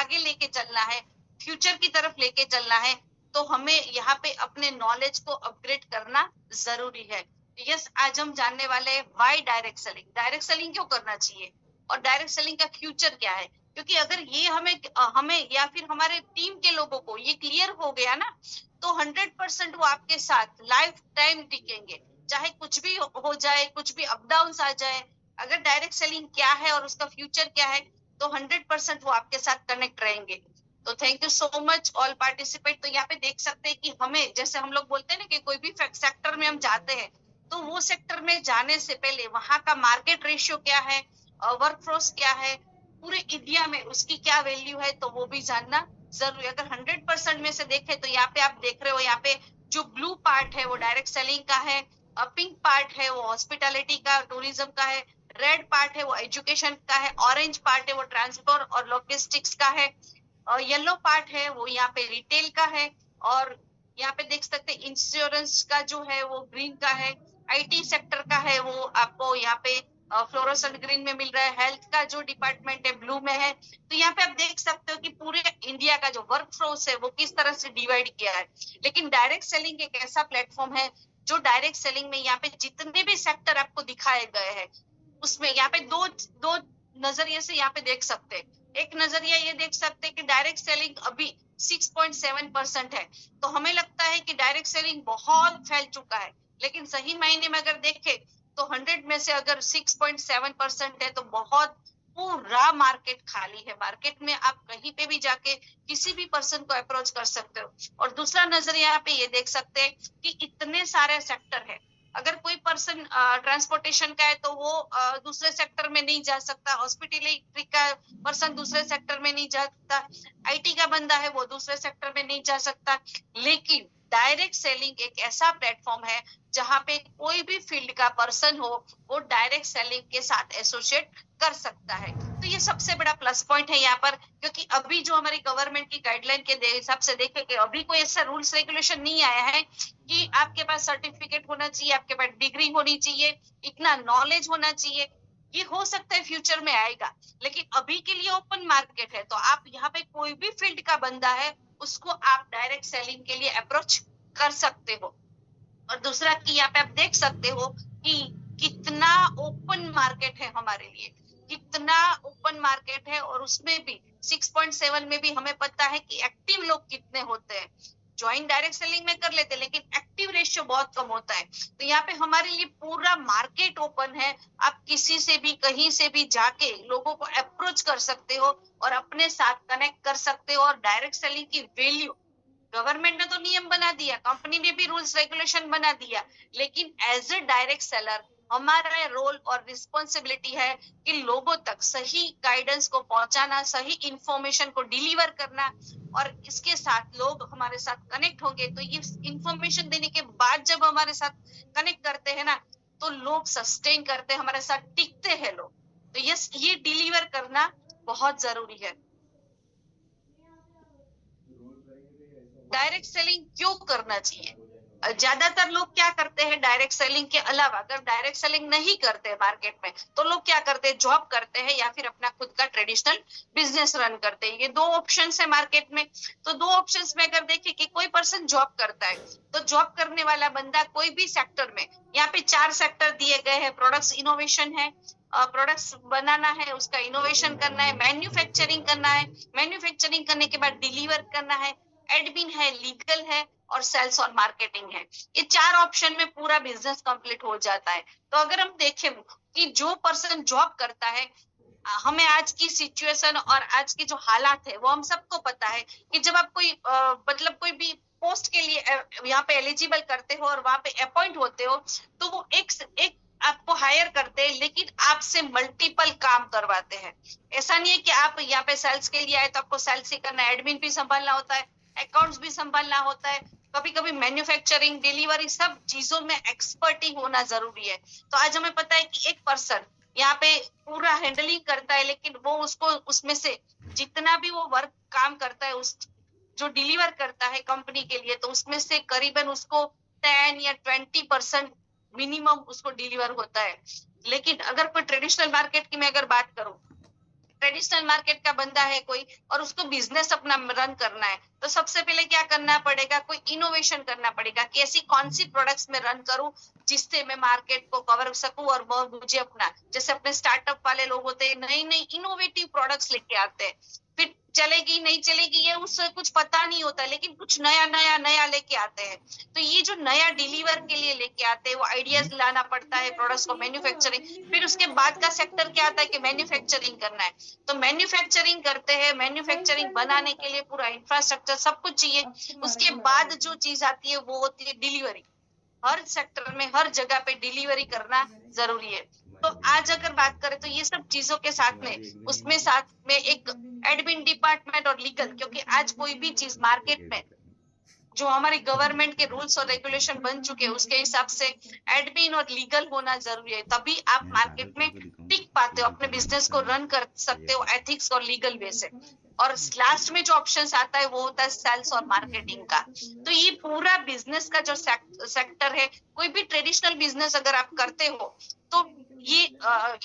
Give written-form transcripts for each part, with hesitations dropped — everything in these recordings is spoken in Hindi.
आगे लेके चलना है, फ्यूचर की तरफ लेके चलना है, तो हमें यहाँ पे अपने नॉलेज को अपग्रेड करना जरूरी है। यस, आज हम जानने वाले हैं why direct selling, direct selling क्यों करना चाहिए और डायरेक्ट सेलिंग का फ्यूचर क्या है। क्योंकि अगर ये हमें या फिर हमारे टीम के लोगों को ये क्लियर हो गया ना, तो 100% वो आपके साथ लाइफ टाइम टिकेंगे, चाहे कुछ भी हो जाए, कुछ भी अप डाउन आ जाए। अगर डायरेक्ट सेलिंग क्या है और उसका फ्यूचर क्या है, तो 100% वो आपके साथ कनेक्ट रहेंगे। तो thank you so much all participate. तो यहाँ पे देख सकते हैं कि हमें, जैसे हम लोग बोलते हैं ना कि कोई भी सेक्टर में हम जाते हैं, तो वो सेक्टर में जाने से पहले वहां का मार्केट रेशियो क्या है, वर्कफोर्स क्या है, पूरे इंडिया में उसकी क्या वैल्यू है, तो वो भी जानना जरूरी। अगर 100% में से देखें तो यहाँ पे आप देख रहे हो, यहाँ पे जो ब्लू पार्ट है वो डायरेक्ट सेलिंग का है, पिंक पार्ट है वो हॉस्पिटैलिटी का, टूरिज्म का है, रेड पार्ट है वो एजुकेशन का है, ऑरेंज पार्ट है वो ट्रांसपोर्ट और लॉजिस्टिक्स का है, और येलो पार्ट है वो यहाँ पे रिटेल का है, और यहाँ पे देख सकते हैं इंश्योरेंस का जो है वो ग्रीन का है, आईटी सेक्टर का है वो आपको यहाँ पे फ्लोरोसेंट ग्रीन में मिल रहा है, हेल्थ का जो डिपार्टमेंट है ब्लू में है। तो यहाँ पे आप देख सकते हो कि पूरे इंडिया का जो वर्क फोर्स है वो किस तरह से डिवाइड किया है। लेकिन डायरेक्ट सेलिंग एक ऐसा प्लेटफॉर्म है जो डायरेक्ट सेलिंग में यहाँ पे जितने भी सेक्टर आपको दिखाए गए हैं, उसमें यहाँ पे दो दो नजरिए से यहाँ पे देख सकते हैं। एक नजरिया ये देख सकते हैं कि डायरेक्ट सेलिंग अभी 6.7% है, तो हमें लगता है कि डायरेक्ट सेलिंग बहुत फैल चुका है। लेकिन सही मायने में अगर देखें तो 100 में से अगर 6.7% है तो बहुत पूरा मार्केट खाली है। मार्केट में आप कहीं पे भी जाके किसी भी पर्सन को अप्रोच कर सकते हो। और दूसरा नजरिया यहाँ पे ये देख सकते हैं कि इतने सारे सेक्टर है, अगर कोई पर्सन ट्रांसपोर्टेशन का है तो वो दूसरे सेक्टर में नहीं जा सकता, हॉस्पिटलिटी का पर्सन दूसरे सेक्टर में नहीं जा सकता, आईटी का बंदा है वो दूसरे सेक्टर में नहीं जा सकता। लेकिन डायरेक्ट सेलिंग एक ऐसा प्लेटफॉर्म है जहां पे कोई भी फील्ड का पर्सन हो वो डायरेक्ट सेलिंग के साथ एसोसिएट कर सकता है। तो ये सबसे बड़ा प्लस पॉइंट है यहाँ पर। क्योंकि अभी जो हमारी गवर्नमेंट की गाइडलाइन के हिसाब से देखें कि अभी कोई ऐसा रूल्स रेगुलेशन नहीं आया है कि आपके पास सर्टिफिकेट होना चाहिए, आपके पास डिग्री होनी चाहिए, इतना नॉलेज होना चाहिए। ये हो सकता है फ्यूचर में आएगा, लेकिन अभी के लिए ओपन मार्केट है। तो आप यहाँ पे कोई भी फील्ड का बंदा है उसको आप डायरेक्ट सेलिंग के लिए अप्रोच कर सकते हो। और दूसरा कि यहाँ पे आप देख सकते हो कि कितना ओपन मार्केट है हमारे लिए, कितना ओपन मार्केट है। और उसमें भी 6.7 में भी हमें पता है कि एक्टिव लोग कितने होते हैं। ज्वाइन डायरेक्ट सेलिंग में कर लेते लेकिन एक्टिव रेशियो बहुत कम होता है। तो यहाँ पे हमारे लिए पूरा मार्केट ओपन है। आप किसी से भी कहीं से भी जाके लोगों को अप्रोच कर सकते हो और अपने साथ कनेक्ट कर सकते हो। और डायरेक्ट सेलिंग की वैल्यू, गवर्नमेंट ने तो नियम बना दिया, कंपनी ने भी रूल्स रेगुलेशन बना दिया, लेकिन एज ए डायरेक्ट सेलर हमारा रोल और रिस्पॉन्सिबिलिटी है कि लोगों तक सही गाइडेंस को पहुंचाना, सही इंफॉर्मेशन को डिलीवर करना। और इसके साथ लोग हमारे साथ कनेक्ट होंगे तो ये इंफॉर्मेशन देने के बाद जब हमारे साथ कनेक्ट करते हैं ना, तो लोग सस्टेन करते हैं, हमारे साथ टिकते हैं लोग। तो ये डिलीवर करना बहुत जरूरी है। डायरेक्ट सेलिंग क्यों करना चाहिए? ज्यादातर लोग क्या करते हैं डायरेक्ट सेलिंग के अलावा, अगर डायरेक्ट सेलिंग नहीं करते मार्केट में तो लोग क्या करते हैं, जॉब करते हैं या फिर अपना खुद का ट्रेडिशनल बिजनेस रन करते हैं। ये दो ऑप्शंस है मार्केट में। तो दो ऑप्शंस में अगर देखें कि कोई पर्सन जॉब करता है, तो जॉब करने वाला बंदा कोई भी सेक्टर में, यहाँ पे 4 सेक्टर दिए गए हैं। प्रोडक्ट्स इनोवेशन है, प्रोडक्ट्स बनाना है, उसका इनोवेशन करना है, मैन्युफैक्चरिंग करना है, मैन्युफैक्चरिंग करने के बाद डिलीवर करना है, एडमिन है, लीगल है और सेल्स और मार्केटिंग है। ये 4 ऑप्शन में पूरा बिजनेस कंप्लीट हो जाता है। तो अगर हम देखें कि जो पर्सन जॉब करता है, हमें आज की सिचुएशन और आज के जो हालात है वो हम सबको पता है कि जब आप कोई मतलब कोई भी पोस्ट के लिए यहाँ पे एलिजिबल करते हो और वहां पे अपॉइंट होते हो, तो वो एक आपको हायर करते हैं, लेकिन आपसे मल्टीपल काम करवाते हैं। ऐसा नहीं है कि आप यहाँ पे सेल्स के लिए आए तो आपको सेल्स ही करना है, एडमिन भी संभालना होता है, अकाउंट्स भी संभालना होता है, कभी कभी मैन्युफैक्चरिंग, डिलीवरी, सब चीजों में एक्सपर्टी होना जरूरी है। तो आज हमें पता है कि एक पर्सन यहाँ पे पूरा हैंडलिंग करता है, लेकिन वो उसको उसमें से जितना भी वो वर्क काम करता है, उस जो डिलीवर करता है कंपनी के लिए, तो उसमें से करीबन उसको 10 या 20% मिनिमम उसको डिलीवर होता है। लेकिन अगर कोई ट्रेडिशनल मार्केट की मैं अगर बात करूं ट्रेडिशनल मार्केट का बंदा है कोई और उसको बिजनेस अपना रन करना है, तो सबसे पहले क्या करना पड़ेगा, कोई इनोवेशन करना पड़ेगा कि ऐसी कौन सी प्रोडक्ट्स में रन करूं जिससे मैं मार्केट को कवर सकूं और मुझे अपना, जैसे अपने स्टार्टअप वाले लोग होते हैं नई नई इनोवेटिव प्रोडक्ट्स लेके आते हैं, फिर चलेगी नहीं चलेगी ये उससे कुछ पता नहीं होता, लेकिन कुछ नया नया नया लेके आते हैं। तो ये जो नया डिलीवर के लिए लेके आते हैं वो आइडियाज लाना पड़ता है, प्रोडक्ट्स को मैन्युफैक्चरिंग, फिर उसके बाद का सेक्टर क्या आता है कि मैन्युफैक्चरिंग करना है, तो मैन्युफैक्चरिंग करते हैं, मैन्युफैक्चरिंग बनाने के लिए पूरा इंफ्रास्ट्रक्चर सब कुछ चाहिए, उसके बाद जो चीज आती है वो होती है डिलीवरी। हर सेक्टर में हर जगह पे डिलीवरी करना जरूरी है। तो आज अगर बात करें तो ये सब चीजों के साथ में उसमें साथ में एक एडमिन डिपार्टमेंट और लीगल, क्योंकि आज कोई भी चीज मार्केट में जो हमारी गवर्नमेंट के रूल्स और रेगुलेशन बन चुके हैं उसके हिसाब से एडमिन और लीगल होना जरूरी है, तभी आप मार्केट में टिक पाते हो, अपने बिजनेस को रन कर सकते हो एथिक्स और लीगल वे से। और लास्ट में जो ऑप्शन आता है वो होता है सेल्स और मार्केटिंग का। तो ये पूरा बिजनेस का जो सेक्टर है, कोई भी ट्रेडिशनल बिजनेस अगर आप करते हो तो ये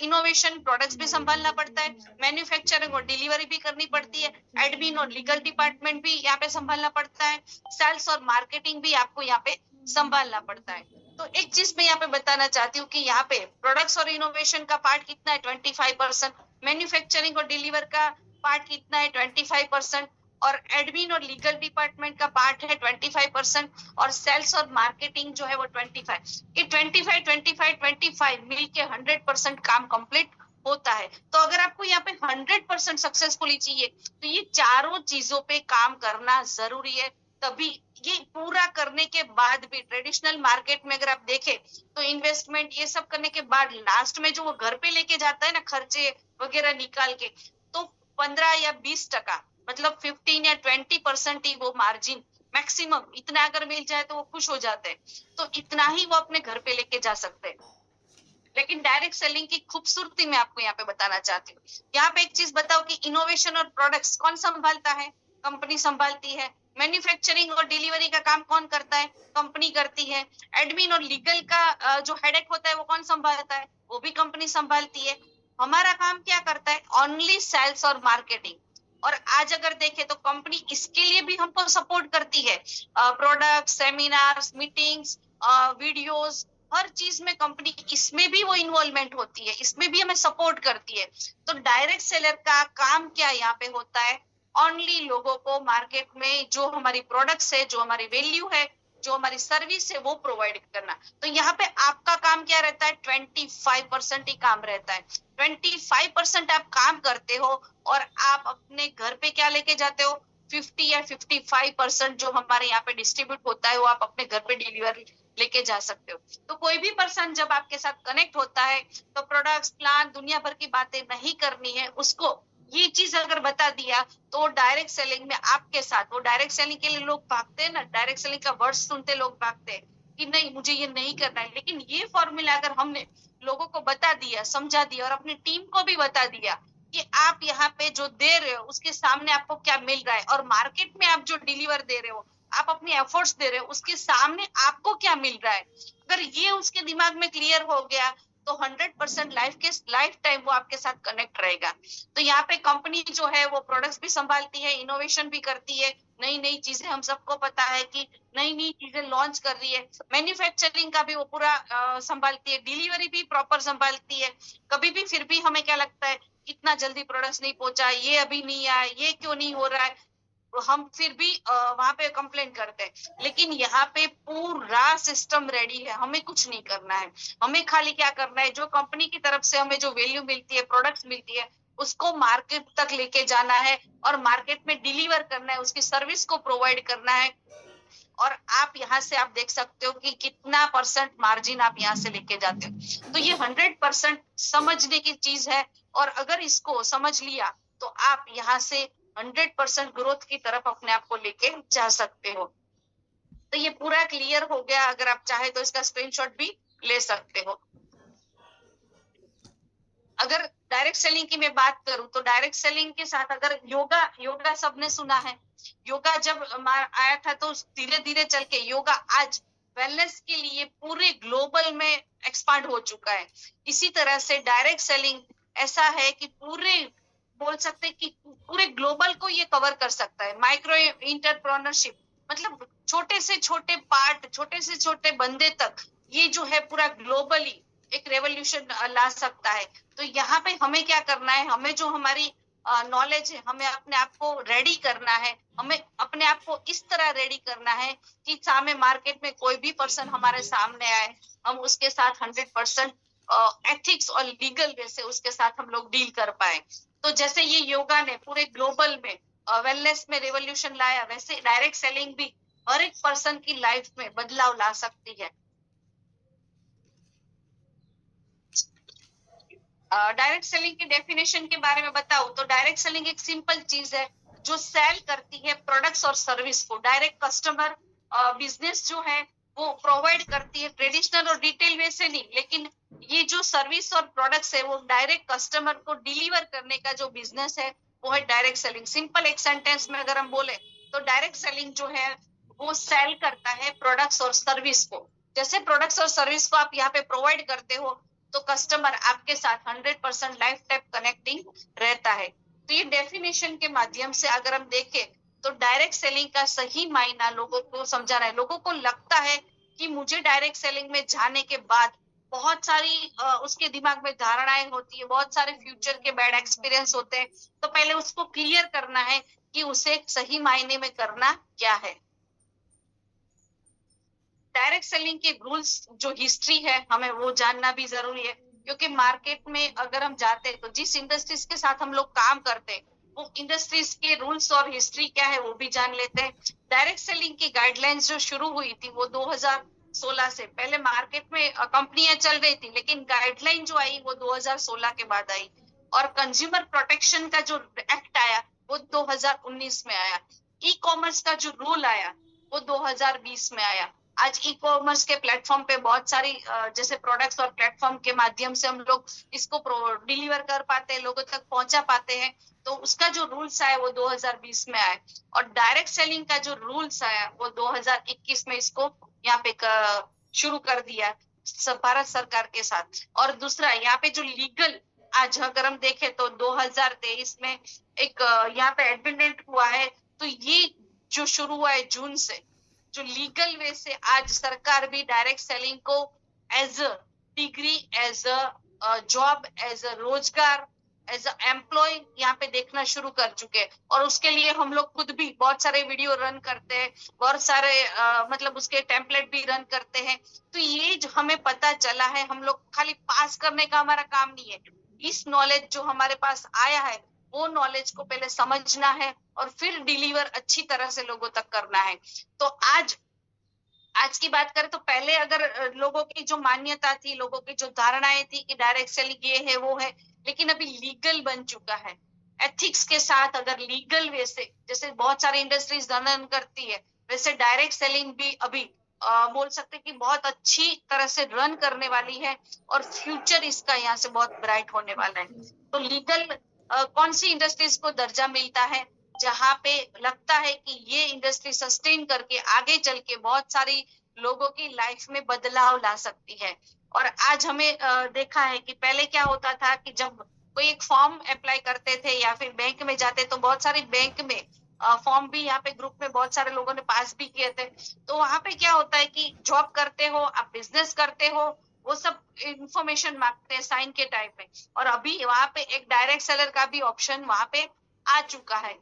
इनोवेशन प्रोडक्ट्स भी संभालना पड़ता है, मैन्युफैक्चरिंग और डिलीवरी भी करनी पड़ती है, एडमिन और लीगल डिपार्टमेंट भी यहाँ पे संभालना पड़ता है, सेल्स और मार्केटिंग भी आपको यहाँ पे संभालना पड़ता है। तो एक चीज मैं यहाँ पे बताना चाहती हूँ कि यहाँ पे प्रोडक्ट्स और इनोवेशन का पार्ट कितना है 25%, मैन्युफैक्चरिंग और डिलीवर का पार्ट कितना है 25%, और एडमिन और लीगल डिपार्टमेंट का पार्ट है 25%, और सेल्स और मार्केटिंग जो है वो 25। ये 25 मिलके 100% काम कंप्लीट होता है। तो अगर आपको यहाँ पे 100% सक्सेसफुली चाहिए तो ये चारों चीजों पे काम करना जरूरी है, तभी ये पूरा करने के बाद भी ट्रेडिशनल मार्केट में अगर आप देखें तो इन्वेस्टमेंट ये सब करने के बाद लास्ट में जो वो घर पे लेके जाता है ना खर्चे वगैरह निकाल के, तो 15 या 20% मतलब 15 या 20% ही वो मार्जिन मैक्सिमम इतना अगर मिल जाए तो वो खुश हो जाते हैं, तो इतना ही वो अपने घर पे लेके जा सकते हैं। लेकिन डायरेक्ट सेलिंग की खूबसूरती मैं आपको यहाँ पे बताना चाहती हूँ। यहाँ पे एक चीज बताओ कि इनोवेशन और प्रोडक्ट्स कौन संभालता है, कंपनी संभालती है, मैन्युफैक्चरिंग और डिलीवरी का काम कौन करता है, कंपनी करती है, एडमिन और लीगल का जो हेडेक होता है वो कौन संभालता है, वो भी कंपनी संभालती है। हमारा काम क्या करता है, ओनली सेल्स और मार्केटिंग। और आज अगर देखें तो कंपनी इसके लिए भी हमको सपोर्ट करती है, प्रोडक्ट, सेमिनार्स, मीटिंग्स, वीडियोस, हर चीज में कंपनी इसमें भी वो इन्वॉल्वमेंट होती है, इसमें भी हमें सपोर्ट करती है। तो डायरेक्ट सेलर का काम क्या यहाँ पे होता है, ओनली लोगों को मार्केट में जो हमारी प्रोडक्ट्स है, जो हमारी वैल्यू है, जो हमारी सर्विस है वो प्रोवाइड करना। तो यहाँ पे आपका काम क्या रहता है, 25% ही काम रहता है। 25% आप काम करते हो और आप अपने घर पे क्या लेके जाते हो, 50 या 55% जो हमारे यहाँ पे डिस्ट्रीब्यूट होता है वो आप अपने घर पे डिलीवर लेके जा सकते हो। तो कोई भी पर्सन जब आपके साथ कनेक्ट होता है तो प्रोडक्ट्स, प्लान, दुनिया भर की बातें नहीं करनी है उसको, ये चीज अगर बता दिया तो डायरेक्ट सेलिंग में आपके साथ, वो डायरेक्ट सेलिंग के लिए लोग भागते हैं ना, डायरेक्ट सेलिंग का वर्ड सुनते लोग भागते हैं कि नहीं मुझे ये नहीं करना है। लेकिन ये फॉर्मूला अगर हमने लोगों को बता दिया, समझा दिया और अपनी टीम को भी बता दिया कि आप यहाँ पे जो दे रहे हो उसके सामने आपको क्या मिल रहा है, और मार्केट में आप जो डिलीवर दे रहे हो, आप अपनी एफर्ट्स दे रहे हो, उसके सामने आपको क्या मिल रहा है, अगर ये उसके दिमाग में क्लियर हो गया तो 100% लाइफ टाइम वो आपके साथ कनेक्ट रहेगा। तो यहाँ पे कंपनी जो है वो प्रोडक्ट्स भी संभालती है, इनोवेशन भी करती है, नई नई चीजें, हम सबको पता है कि नई नई चीजें लॉन्च कर रही है, मैन्युफैक्चरिंग का भी वो पूरा संभालती है, डिलीवरी भी प्रॉपर संभालती है। कभी भी फिर भी हमें क्या लगता है इतना जल्दी प्रोडक्ट्स नहीं पहुंचा, ये अभी नहीं आया, ये क्यों नहीं हो रहा है, तो हम फिर भी वहां पे कंप्लेंट करते हैं। लेकिन यहाँ पे पूरा सिस्टम रेडी है, हमें कुछ नहीं करना है, हमें खाली क्या करना है, जो कंपनी की तरफ से हमें जो वैल्यू मिलती है, प्रोडक्ट्स मिलती है, उसको मार्केट तक लेके जाना है और मार्केट में डिलीवर करना है, उसकी सर्विस को प्रोवाइड करना है। और आप यहाँ से आप देख सकते हो कि कितना परसेंट मार्जिन आप यहाँ से लेके जाते हो। तो ये 100% समझने की चीज है, और अगर इसको समझ लिया तो आप यहाँ से 100% ग्रोथ की तरफ अपने आप को लेके जा सकते हो। तो ये पूरा क्लियर हो गया, अगर आप चाहे तो इसका स्क्रीनशॉट भी ले सकते हो। अगर डायरेक्ट सेलिंग की मैं बात करूं तो डायरेक्ट सेलिंग के साथ अगर योगा सबने सुना है, योगा जब आया था तो धीरे धीरे चल के योगा आज वेलनेस के लिए पूरे ग्लोबल में एक्सपांड हो चुका है। इसी तरह से डायरेक्ट सेलिंग ऐसा है कि पूरे बोल सकते हैं कि पूरे ग्लोबल को ये कवर कर सकता है। माइक्रो इंटरप्रेन्योरशिप मतलब छोटे से छोटे पार्ट, छोटे से छोटे बंदे तक ये जो है पूरा ग्लोबली एक रेवोल्यूशन ला सकता है। तो यहाँ पे हमें क्या करना है, हमें जो हमारी नॉलेज है, हमें अपने आप को रेडी करना है, हमें अपने आप को इस तरह रेडी करना है कि सामने मार्केट में कोई भी पर्सन हमारे सामने आए, हम उसके साथ 100% एथिक्स और लीगल वे से उसके साथ हम लोग डील कर पाए। तो जैसे ये योगा ने पूरे ग्लोबल में वेलनेस में रेवोल्यूशन लाया, वैसे डायरेक्ट सेलिंग भी हर एक पर्सन की लाइफ में बदलाव ला सकती है। डायरेक्ट सेलिंग की डेफिनेशन के बारे में बताऊं तो डायरेक्ट सेलिंग एक सिंपल चीज है जो सेल करती है प्रोडक्ट्स और सर्विस को। डायरेक्ट कस्टमर बिजनेस जो है वो प्रोवाइड करती है, ट्रेडिशनल और डिटेल वे से नहीं, लेकिन ये जो सर्विस और प्रोडक्ट्स है वो डायरेक्ट कस्टमर को डिलीवर करने का जो बिजनेस है वो है डायरेक्ट सेलिंग। सिंपल एक सेंटेंस में अगर हम बोले तो डायरेक्ट सेलिंग जो है वो सेल करता है प्रोडक्ट्स और सर्विस को। जैसे प्रोडक्ट्स और सर्विस को आप यहाँ पे प्रोवाइड करते हो तो कस्टमर आपके साथ 100% लाइफ टाइम कनेक्टिंग रहता है। तो ये डेफिनेशन के माध्यम से अगर हम देखें तो डायरेक्ट सेलिंग का सही मायना लोगों को समझा रहा है। लोगों को लगता है कि मुझे डायरेक्ट सेलिंग में जाने के बाद बहुत सारी उसके दिमाग में धारणाएं होती है, बहुत सारे फ्यूचर के बैड एक्सपीरियंस होते हैं। तो पहले उसको क्लियर करना है कि उसे सही मायने में करना क्या है। डायरेक्ट सेलिंग के रूल्स जो हिस्ट्री है हमें वो जानना भी जरूरी है, क्योंकि मार्केट में अगर हम जाते हैं तो जिस इंडस्ट्रीज के साथ हम लोग काम करते हैं वो इंडस्ट्रीज के रूल्स और हिस्ट्री क्या है वो भी जान लेते हैं। डायरेक्ट सेलिंग की गाइडलाइंस जो शुरू हुई थी वो 2016 से, पहले मार्केट में कंपनियां चल रही थी लेकिन गाइडलाइन जो आई वो 2016 के बाद आई। और कंज्यूमर प्रोटेक्शन का जो एक्ट आया वो 2019 में आया। ई कॉमर्स का जो रूल आया वो 2020 में आया। आज ई कॉमर्स के प्लेटफॉर्म पे बहुत सारी जैसे प्रोडक्ट्स और प्लेटफॉर्म के माध्यम से हम लोग इसको डिलीवर कर पाते हैं, लोगों तक पहुंचा पाते हैं। तो उसका जो रूल्स आया वो 2020 में आया। और डायरेक्ट सेलिंग का जो रूल्स आया वो 2021 में इसको यहाँ पे शुरू कर दिया भारत सरकार के साथ। और दूसरा यहाँ पे जो लीगल आज अगर हम देखें तो 2023 में एक यहाँ पे एडमिटेड हुआ है। तो ये जो शुरू हुआ है जून से, जो लीगल वे से आज सरकार भी डायरेक्ट सेलिंग को as a degree, as a job, as a रोजगार, एज अ एम्प्लॉय यहाँ पे देखना शुरू कर चुके हैं। और उसके लिए हम लोग खुद भी बहुत सारे वीडियो रन करते हैं, बहुत सारे मतलब उसके टेम्पलेट भी रन करते हैं। तो ये जो हमें पता चला है, हम लोग खाली पास करने का हमारा काम नहीं है। इस नॉलेज जो हमारे पास आया है वो नॉलेज को पहले समझना है और फिर डिलीवर अच्छी तरह से लोगों तक करना है। तो आज की बात करें तो पहले अगर लोगों की जो मान्यता थी, लोगों की जो धारणाएं थी कि डायरेक्ट सेलिंग ये है वो है, लेकिन अभी लीगल बन चुका है। एथिक्स के साथ अगर लीगल वे से, जैसे बहुत सारी इंडस्ट्रीज रन करती है, वैसे डायरेक्ट सेलिंग भी अभी बोल सकते कि बहुत अच्छी तरह से रन करने वाली है और फ्यूचर इसका यहाँ से बहुत ब्राइट होने वाला है। तो लीगल कौन सी इंडस्ट्रीज को दर्जा मिलता है जहाँ पे लगता है कि ये इंडस्ट्री सस्टेन करके आगे चल के बहुत सारी लोगों की लाइफ में बदलाव ला सकती है। और आज हमें देखा है कि पहले क्या होता था कि जब कोई एक फॉर्म अप्लाई करते थे या फिर बैंक में जाते तो बहुत सारी बैंक में फॉर्म भी यहाँ पे ग्रुप में बहुत सारे लोगों ने पास भी किए थे। तो वहां पे क्या होता है कि जॉब करते हो, आप बिजनेस करते हो, वो सब इंफॉर्मेशन मांगते हैं साइन के टाइम में। और अभी वहां पे एक डायरेक्ट सेलर का भी ऑप्शन वहां पे आ चुका है।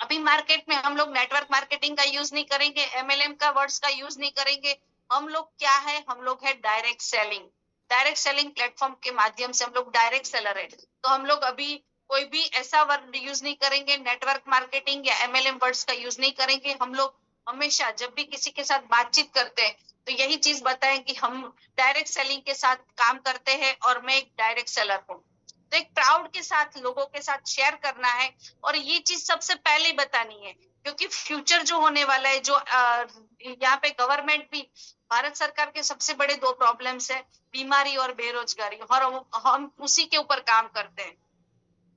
अभी मार्केट में हम लोग नेटवर्क मार्केटिंग का यूज नहीं करेंगे, एमएलएम का वर्ड्स का यूज नहीं करेंगे। हम लोग क्या है, हम लोग है direct selling. Direct selling platform के माध्यम से हम लोग डायरेक्ट सेलर है। तो हम लोग अभी कोई भी ऐसा वर्ड यूज नहीं करेंगे, नेटवर्क मार्केटिंग या एमएलएम वर्ड्स का यूज नहीं करेंगे। हम लोग हमेशा जब भी किसी के साथ बातचीत करते हैं तो यही चीज बताएं कि हम डायरेक्ट सेलिंग के साथ काम करते हैं और मैं एक डायरेक्ट सेलर हूँ। तो एक प्राउड के साथ लोगों के साथ शेयर करना है और ये चीज सबसे पहले बतानी है, क्योंकि फ्यूचर जो होने वाला है, जो यहाँ पे गवर्नमेंट भी, भारत सरकार के सबसे बड़े दो प्रॉब्लम्स है, बीमारी और बेरोजगारी, और हम उसी के ऊपर काम करते हैं।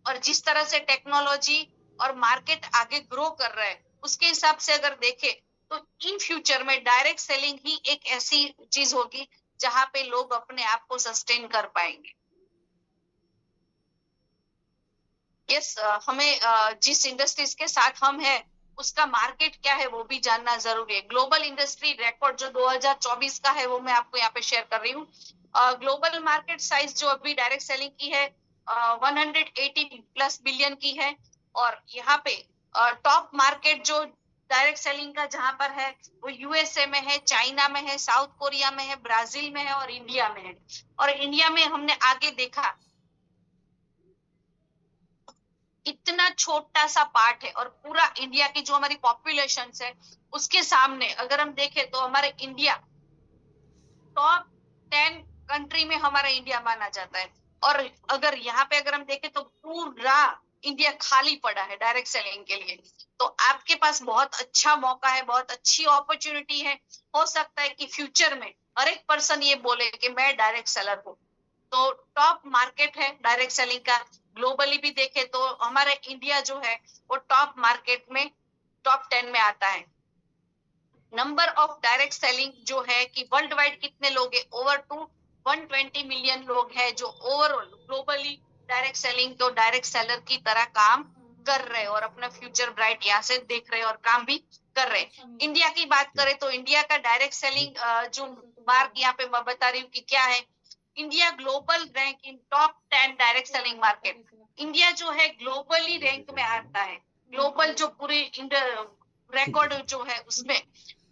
और जिस तरह से टेक्नोलॉजी और मार्केट आगे ग्रो कर रहा है उसके हिसाब से अगर देखें तो इन फ्यूचर में डायरेक्ट सेलिंग ही एक ऐसी चीज होगी जहां पे लोग अपने आप को सस्टेन कर पाएंगे। यस, हमें जिस इंडस्ट्रीज के साथ हम है उसका मार्केट क्या है वो भी जानना जरूरी है। ग्लोबल इंडस्ट्री रिकॉर्ड जो 2024 का है वो मैं आपको यहाँ पे शेयर कर रही हूँ। ग्लोबल मार्केट साइज जो अभी डायरेक्ट सेलिंग की है 180+ बिलियन की है। और यहाँ पे टॉप मार्केट जो डायरेक्ट सेलिंग का जहां पर है वो यूएसए में है, चाइना में है, साउथ कोरिया में है, ब्राजील में है और इंडिया में है। और इंडिया में हमने आगे देखा इतना छोटा सा पार्ट है और पूरा इंडिया की जो हमारी पॉपुलेशन है उसके सामने अगर हम देखें तो हमारे इंडिया टॉप 10 कंट्री में हमारा इंडिया माना जाता है। और अगर यहाँ पे अगर हम देखें तो पूरा इंडिया खाली पड़ा है डायरेक्ट सेलिंग के लिए। तो आपके पास बहुत अच्छा मौका है, बहुत अच्छी अपॉर्चुनिटी है। हो सकता है कि फ्यूचर में हर एक पर्सन ये बोले कि मैं डायरेक्ट सेलर हूँ। तो टॉप मार्केट है डायरेक्ट सेलिंग का। ग्लोबली भी देखे तो हमारे इंडिया जो है वो टॉप मार्केट में टॉप 10 में आता है। नंबर ऑफ डायरेक्ट सेलिंग जो है कि वर्ल्ड वाइड कितने लोग है, ओवर टू 120 मिलियन लोग है जो ओवरऑल ग्लोबली डायरेक्ट सेलिंग तो डायरेक्ट सेलर की तरह काम कर रहे हैं और अपना फ्यूचर ब्राइट यहाँ से देख रहे हैं और काम भी कर रहे हैं। इंडिया की बात करें तो इंडिया का डायरेक्ट सेलिंग जो मार्क यहाँ पे मैं बता रही हूँ कि क्या है। India global rank in top 10 direct selling market. India जो है ग्लोबली रैंक में आता है। ग्लोबल जो पूरी रिकॉर्ड जो है उसमें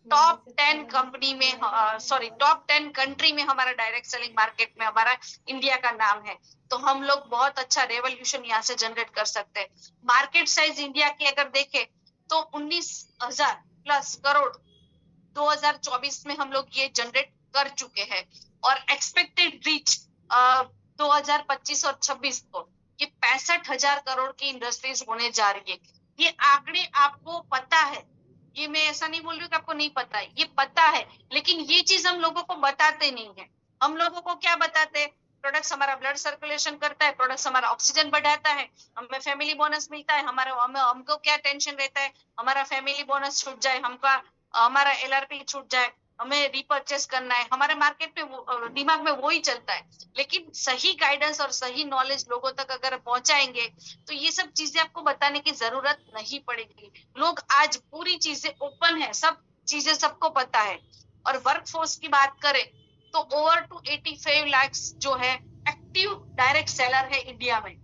टॉप 10 कंपनी में टॉप 10 कंट्री में हमारा डायरेक्ट सेलिंग मार्केट में हमारा इंडिया का नाम है। तो हम लोग बहुत अच्छा रेवोल्यूशन यहाँ से जनरेट कर सकते हैं। मार्केट साइज इंडिया की अगर देखें तो 19,000+ करोड़ 2024 में हम लोग ये जनरेट कर चुके हैं। और एक्सपेक्टेड रीच 2025 और 26 को ये 65,000 करोड़ की इंडस्ट्रीज होने जा रही है। ये आंकड़े आपको पता है, ये मैं ऐसा नहीं बोल रही हूँ कि आपको नहीं पता है, ये पता है। लेकिन ये चीज हम लोगों को बताते नहीं है। हम लोगों को क्या बताते हैं, प्रोडक्ट्स हमारा ब्लड सर्कुलेशन करता है, प्रोडक्ट्स हमारा ऑक्सीजन बढ़ाता है, हमें फैमिली बोनस मिलता है। हमको क्या टेंशन रहता है, हमारा फैमिली बोनस छूट जाए, हमारा एलआरपी छूट जाए, हमें रिपर्चेस करना है। हमारे मार्केट में दिमाग में वो ही चलता है। लेकिन सही गाइडेंस और सही नॉलेज लोगों तक अगर पहुंचाएंगे तो ये सब चीजें आपको बताने की जरूरत नहीं पड़ेगी। लोग आज पूरी चीजें ओपन है, सब चीजें सबको पता है। और वर्कफोर्स की बात करें तो ओवर टू 85 लाख जो है एक्टिव डायरेक्ट सेलर है इंडिया में।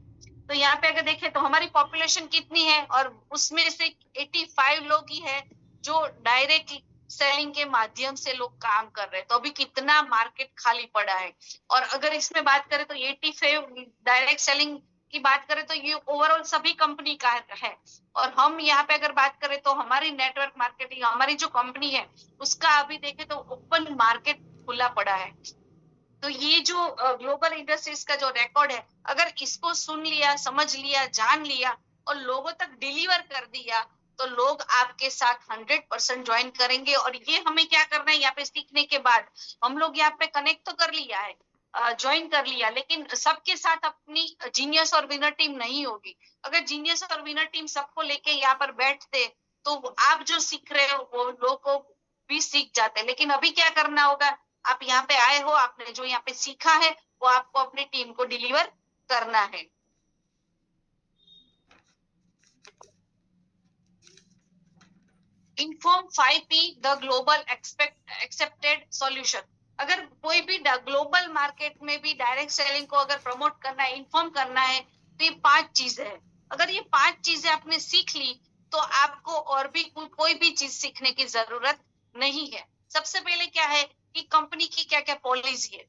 तो यहाँ पे अगर देखें तो हमारी पॉपुलेशन कितनी है और उसमें से 85 लोग ही है जो डायरेक्ट सेलिंग के माध्यम से लोग काम कर रहे हैं। तो अभी कितना मार्केट खाली पड़ा है। और अगर इसमें बात करें तो 85 डायरेक्ट सेलिंग की बात करें तो ये ओवरऑल सभी कंपनी का है। और हम यहाँ पे अगर बात करें तो हमारी नेटवर्क मार्केटिंग हमारी जो कंपनी है उसका अभी देखें तो ओपन मार्केट खुला पड़ा है। तो ये जो ग्लोबल इंडस्ट्रीज का जो रिकॉर्ड है अगर इसको सुन लिया, समझ लिया, जान लिया और लोगों तक डिलीवर कर दिया तो लोग आपके साथ 100% ज्वाइन करेंगे। और ये हमें क्या करना है, यहाँ पे सीखने के बाद हम लोग यहाँ पे कनेक्ट तो कर लिया है, ज्वाइन कर लिया, लेकिन सबके साथ अपनी जीनियस और विनर टीम नहीं होगी। अगर जीनियस और विनर टीम सबको लेके यहाँ पर बैठते तो आप जो सीख रहे हो वो लोग को भी सीख जाते। लेकिन अभी क्या करना होगा, आप यहाँ पे आए हो, आपने जो यहाँ पे सीखा है वो आपको अपनी टीम को डिलीवर करना है। Inform 5P the global accepted solution. अगर कोई भी ग्लोबल मार्केट में भी डायरेक्ट सेलिंग को अगर प्रमोट करना है, इन्फॉर्म करना है तो ये 5 चीजें हैं। अगर ये 5 चीजें आपने सीख ली तो आपको और भी कोई भी चीज सीखने की जरूरत नहीं है। सबसे पहले क्या है कि कंपनी की क्या क्या पॉलिसी है।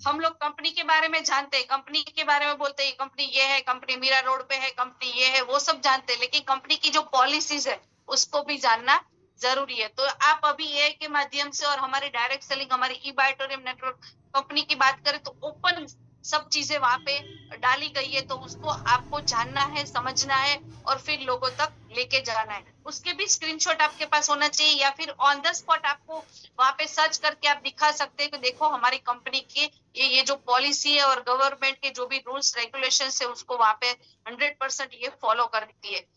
हम लोग कंपनी के बारे में जानते हैं, कंपनी के बारे में बोलते हैं कंपनी ये है, कंपनी मीरा रोड पे है, कंपनी ये है, वो सब जानते हैं। लेकिन कंपनी की जो पॉलिसीज है उसको भी जानना जरूरी है। तो आप अभी एआई के माध्यम से और हमारी डायरेक्ट सेलिंग हमारी ई बायोटोरियम नेटवर्क कंपनी की बात करें तो ओपन सब चीजें वहां पे डाली गई है। तो उसको आपको जानना है, समझना है और फिर लोगों तक लेके जाना है। उसके भी स्क्रीनशॉट आपके पास होना चाहिए या फिर ऑन द स्पॉट आपको वहां पे सर्च करके आप दिखा सकते हैं कि देखो हमारी कंपनी के ये जो पॉलिसी है और गवर्नमेंट के जो भी रूल्स रेगुलेशन है उसको वहां पे 100% ये फॉलो करती है।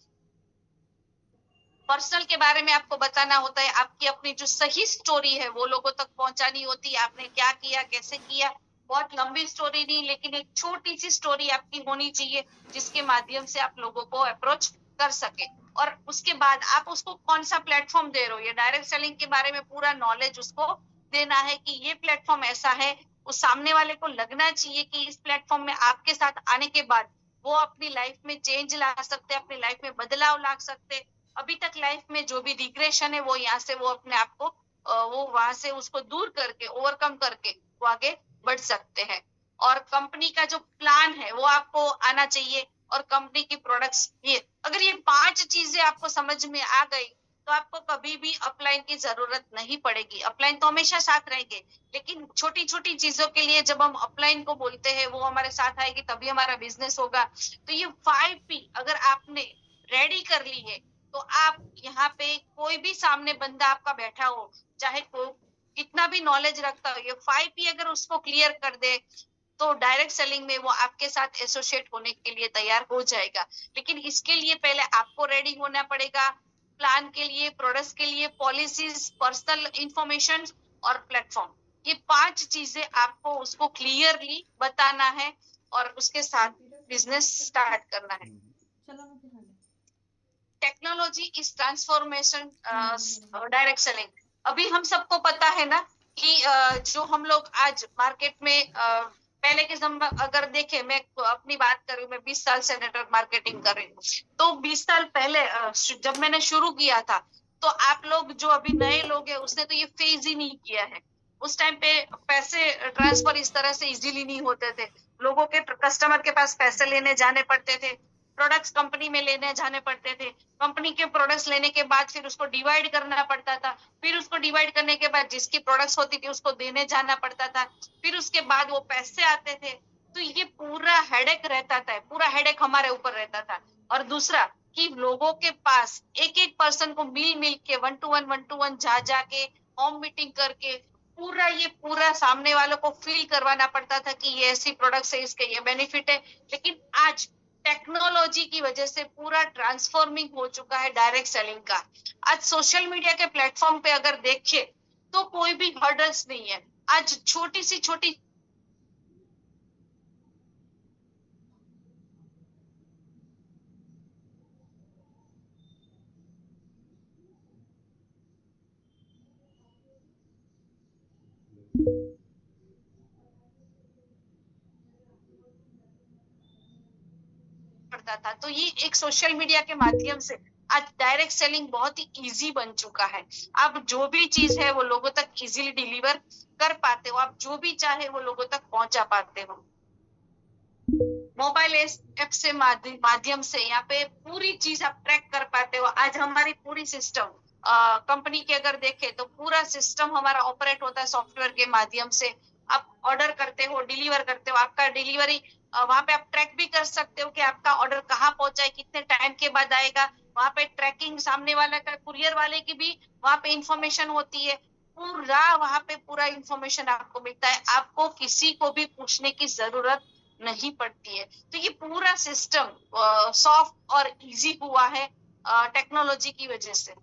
पर्सनल के बारे में आपको बताना होता है, आपकी अपनी जो सही स्टोरी है वो लोगों तक पहुंचानी होती है। आपने क्या किया, कैसे किया, बहुत लंबी स्टोरी नहीं, लेकिन एक छोटी सी स्टोरी आपकी होनी चाहिए जिसके माध्यम से आप लोगों को अप्रोच कर सके। और उसके बाद आप उसको कौन सा प्लेटफॉर्म दे रहे हो, ये डायरेक्ट सेलिंग के बारे में पूरा नॉलेज उसको देना है कि ये प्लेटफॉर्म ऐसा है। उस सामने वाले को लगना चाहिए कि इस प्लेटफॉर्म में आपके साथ आने के बाद वो अपनी लाइफ में चेंज ला सकते, अपनी लाइफ में बदलाव ला सकते। अभी तक लाइफ में जो भी रिग्रेशन है वो यहाँ से वो अपने आप को वो वहां से उसको दूर करके, ओवरकम करके वो आगे बढ़ सकते हैं। और कंपनी का जो प्लान है वो आपको आना चाहिए, और कंपनी की प्रोडक्ट्स, ये अगर ये 5 चीजें आपको समझ में आ गई तो आपको कभी भी अपलाइन की जरूरत नहीं पड़ेगी। अपलाइन तो हमेशा साथ रहेंगे, लेकिन छोटी छोटी चीजों के लिए जब हम अपलाइन को बोलते हैं वो हमारे साथ आएगी तभी हमारा बिजनेस होगा। तो ये 5P अगर आपने रेडी कर ली है तो आप यहाँ पे कोई भी सामने बंदा आपका बैठा हो, चाहे को कितना भी नॉलेज रखता हो, ये 5P अगर उसको क्लियर कर दे तो डायरेक्ट सेलिंग में वो आपके साथ एसोसिएट होने के लिए तैयार हो जाएगा। लेकिन इसके लिए पहले आपको रेडी होना पड़ेगा, प्लान के लिए, प्रोडक्ट्स के लिए, पॉलिसीज, पर्सनल इंफॉर्मेशन और प्लेटफॉर्म। ये 5 चीजें आपको उसको क्लियरली बताना है और उसके साथ बिजनेस स्टार्ट करना है। Technology is transformation direct selling. अभी हम सबको पता है ना कि जो हम लोग आज मार्केट में पहले के समय अगर देखे, मैं अपनी बात करूं, मैं 20 साल से नेटवर्क मार्केटिंग कर रही हूँ। तो 20 साल पहले जब मैंने शुरू किया था तो आप लोग जो अभी नए लोग हैं उसने तो ये फेज ही नहीं किया है। उस टाइम पे पैसे ट्रांसफर इस तरह से इजीली नहीं होते थे। लोगों के कस्टमर के पास पैसे लेने जाने पड़ते थे, प्रोडक्ट्स कंपनी में लेने जाने पड़ते थे, कंपनी के प्रोडक्ट्स लेने के बाद फिर उसको डिवाइड करना पड़ता था, फिर उसको डिवाइड करने के बाद जिसकी प्रोडक्ट्स होती थी उसको देने जाना पड़ता था, फिर उसके बाद वो पैसे आते थे। तो ये पूरा हेडेक रहता था, पूरा हेडेक हमारे ऊपर रहता था। और दूसरा कि लोगों के पास एक एक पर्सन को मिल मिल के वन टू वन जा जाके होम मीटिंग करके पूरा सामने वालों को फील करवाना पड़ता था कि ये ऐसी प्रोडक्ट है, इसके ये बेनिफिट है। लेकिन आज टेक्नोलॉजी की वजह से पूरा ट्रांसफॉर्मिंग हो चुका है डायरेक्ट सेलिंग का। आज सोशल मीडिया के प्लेटफॉर्म पे अगर देखें तो कोई भी हर्डल्स नहीं है। आज छोटी सी छोटी पड़ता था। तो ये एक सोशल मीडिया के माध्यम से आज डायरेक्ट सेलिंग बहुत ही इजी बन चुका है। आप जो भी चीज है वो लोगों तक इजीली डिलीवर कर पाते हो, आप जो भी चाहे वो लोगों तक पहुंचा पाते हो। मोबाइल ऐप से माध्यम से यहाँ पे पूरी चीज आप ट्रैक कर पाते हो। आज हमारी पूरी सिस्टम कंपनी के अगर देखे तो पूरा सिस्टम हमारा ऑपरेट होता है सॉफ्टवेयर के माध्यम से। आप ऑर्डर करते हो, डिलीवर करते हो, आपका डिलीवरी वहां पे आप ट्रैक भी कर सकते हो कि आपका ऑर्डर कहाँ पहुंचा है, कितने टाइम के बाद आएगा। वहां पे ट्रैकिंग सामने वाले का, कुरियर वाले की भी वहां पे इंफॉर्मेशन होती है। पूरा वहां पे पूरा इंफॉर्मेशन आपको मिलता है, आपको किसी को भी पूछने की जरूरत नहीं पड़ती है। तो ये पूरा सिस्टम सॉफ्ट और इजी हुआ है टेक्नोलॉजी की वजह से।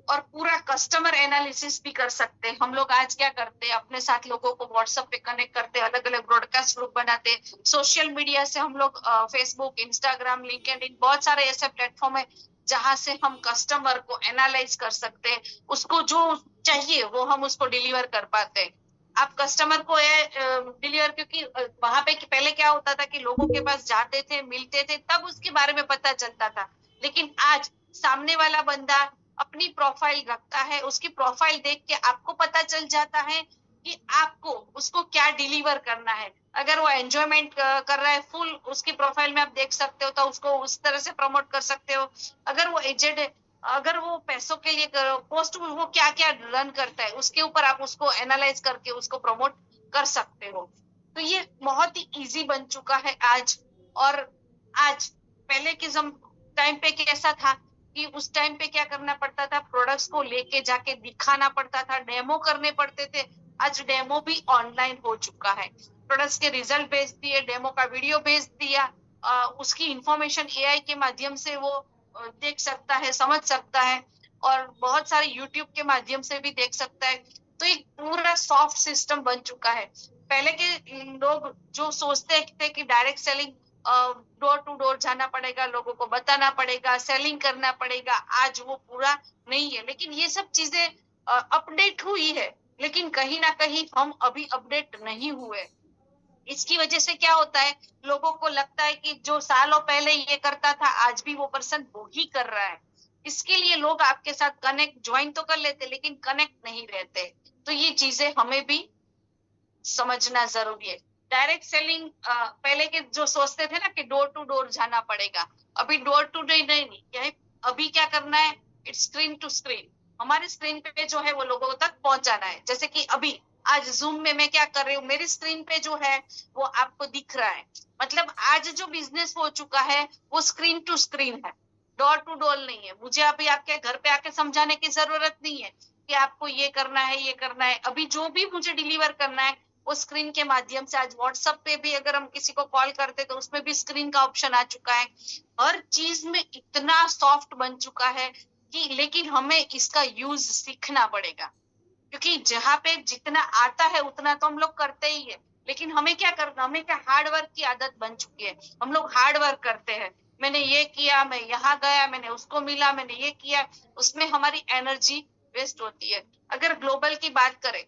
और पूरा कस्टमर एनालिसिस भी कर सकते हैं हम लोग। आज क्या करते हैं, अपने साथ लोगों को व्हाट्सएप पे कनेक्ट करते हैं, अलग अलग ब्रॉडकास्ट ग्रुप बनाते हैं। सोशल मीडिया से हम लोग फेसबुक, इंस्टाग्राम, लिंक्डइन, बहुत सारे ऐसे प्लेटफॉर्म है जहां से हम कस्टमर को एनालाइज कर सकते हैं। उसको जो चाहिए वो हम उसको डिलीवर कर पाते हैं। आप कस्टमर को डिलीवर, क्योंकि वहां पे पहले क्या होता था कि लोगों के पास जाते थे, मिलते थे, तब उसके बारे में पता चलता था। लेकिन आज सामने वाला बंदा अपनी प्रोफाइल रखता है, उसकी प्रोफाइल देख के आपको पता चल जाता है कि आपको उसको क्या डिलीवर करना है। अगर वो एंजॉयमेंट कर रहा है फुल, उसकी प्रोफाइल में आप देख सकते हो तो उसको उस तरह से प्रमोट कर सकते हो। अगर वो एजेड है, अगर वो पैसों के लिए पोस्ट वो क्या क्या रन करता है उसके ऊपर आप उसको एनालाइज करके उसको प्रमोट कर सकते हो। तो ये बहुत ही इजी बन चुका है आज। और आज पहले के टाइम पे कैसा था कि उस टाइम पे क्या करना पड़ता था, प्रोडक्ट्स को लेके जाके दिखाना पड़ता था, डेमो करने पड़ते थे। आज डेमो भी ऑनलाइन हो चुका है। प्रोडक्ट्स के रिजल्ट भेज दिए, डेमो का वीडियो भेज दिया, उसकी इंफॉर्मेशन एआई के माध्यम से वो देख सकता है, समझ सकता है। और बहुत सारे यूट्यूब के माध्यम से भी देख सकता है। तो एक पूरा सॉफ्ट सिस्टम बन चुका है। पहले के लोग जो सोचते थे कि direct selling door to door जाना पड़ेगा, लोगों को बताना पड़ेगा, सेलिंग करना पड़ेगा, आज वो पूरा नहीं है। लेकिन ये सब चीजें अपडेट हुई है, लेकिन कहीं ना कहीं हम अभी अपडेट नहीं हुए। इसकी वजह से क्या होता है, लोगों को लगता है कि जो सालों पहले ये करता था आज भी वो पर्सन वो ही कर रहा है। इसके लिए लोग आपके साथ कनेक्ट ज्वाइन तो कर लेते, लेकिन कनेक्ट नहीं रहते। तो ये चीजें हमें भी समझना जरूरी है। डायरेक्ट सेलिंग पहले के जो सोचते थे ना कि डोर टू डोर जाना पड़ेगा, अभी डोर टू डोर नहीं है। अभी क्या करना है, इट्स स्क्रीन टू स्क्रीन। हमारे स्क्रीन पे जो है वो लोगों तक पहुंचाना है। जैसे कि अभी आज जूम में मैं क्या कर रही हूँ, मेरी स्क्रीन पे जो है वो आपको दिख रहा है। मतलब आज जो बिजनेस हो चुका है वो स्क्रीन टू स्क्रीन है, डोर टू डोर नहीं है। मुझे अभी आपके घर पे आके समझाने की जरूरत नहीं है कि आपको ये करना है, ये करना है। अभी जो भी मुझे डिलीवर करना है वो स्क्रीन के माध्यम से, आज व्हाट्सएप पे भी अगर हम किसी को कॉल करते तो उसमें भी स्क्रीन का ऑप्शन आ चुका है। हर चीज में इतना सॉफ्ट बन चुका है कि, लेकिन हमें इसका यूज सीखना पड़ेगा। क्योंकि जहाँ पे जितना आता है उतना तो हम लोग करते ही है, लेकिन हमें क्या करना, हमें क्या हार्ड वर्क की आदत बन चुकी है। हम लोग हार्ड वर्क करते हैं, मैंने ये किया, मैं यहाँ गया, मैंने उसको मिला, मैंने ये किया, उसमें हमारी एनर्जी वेस्ट होती है। अगर ग्लोबल की बात करें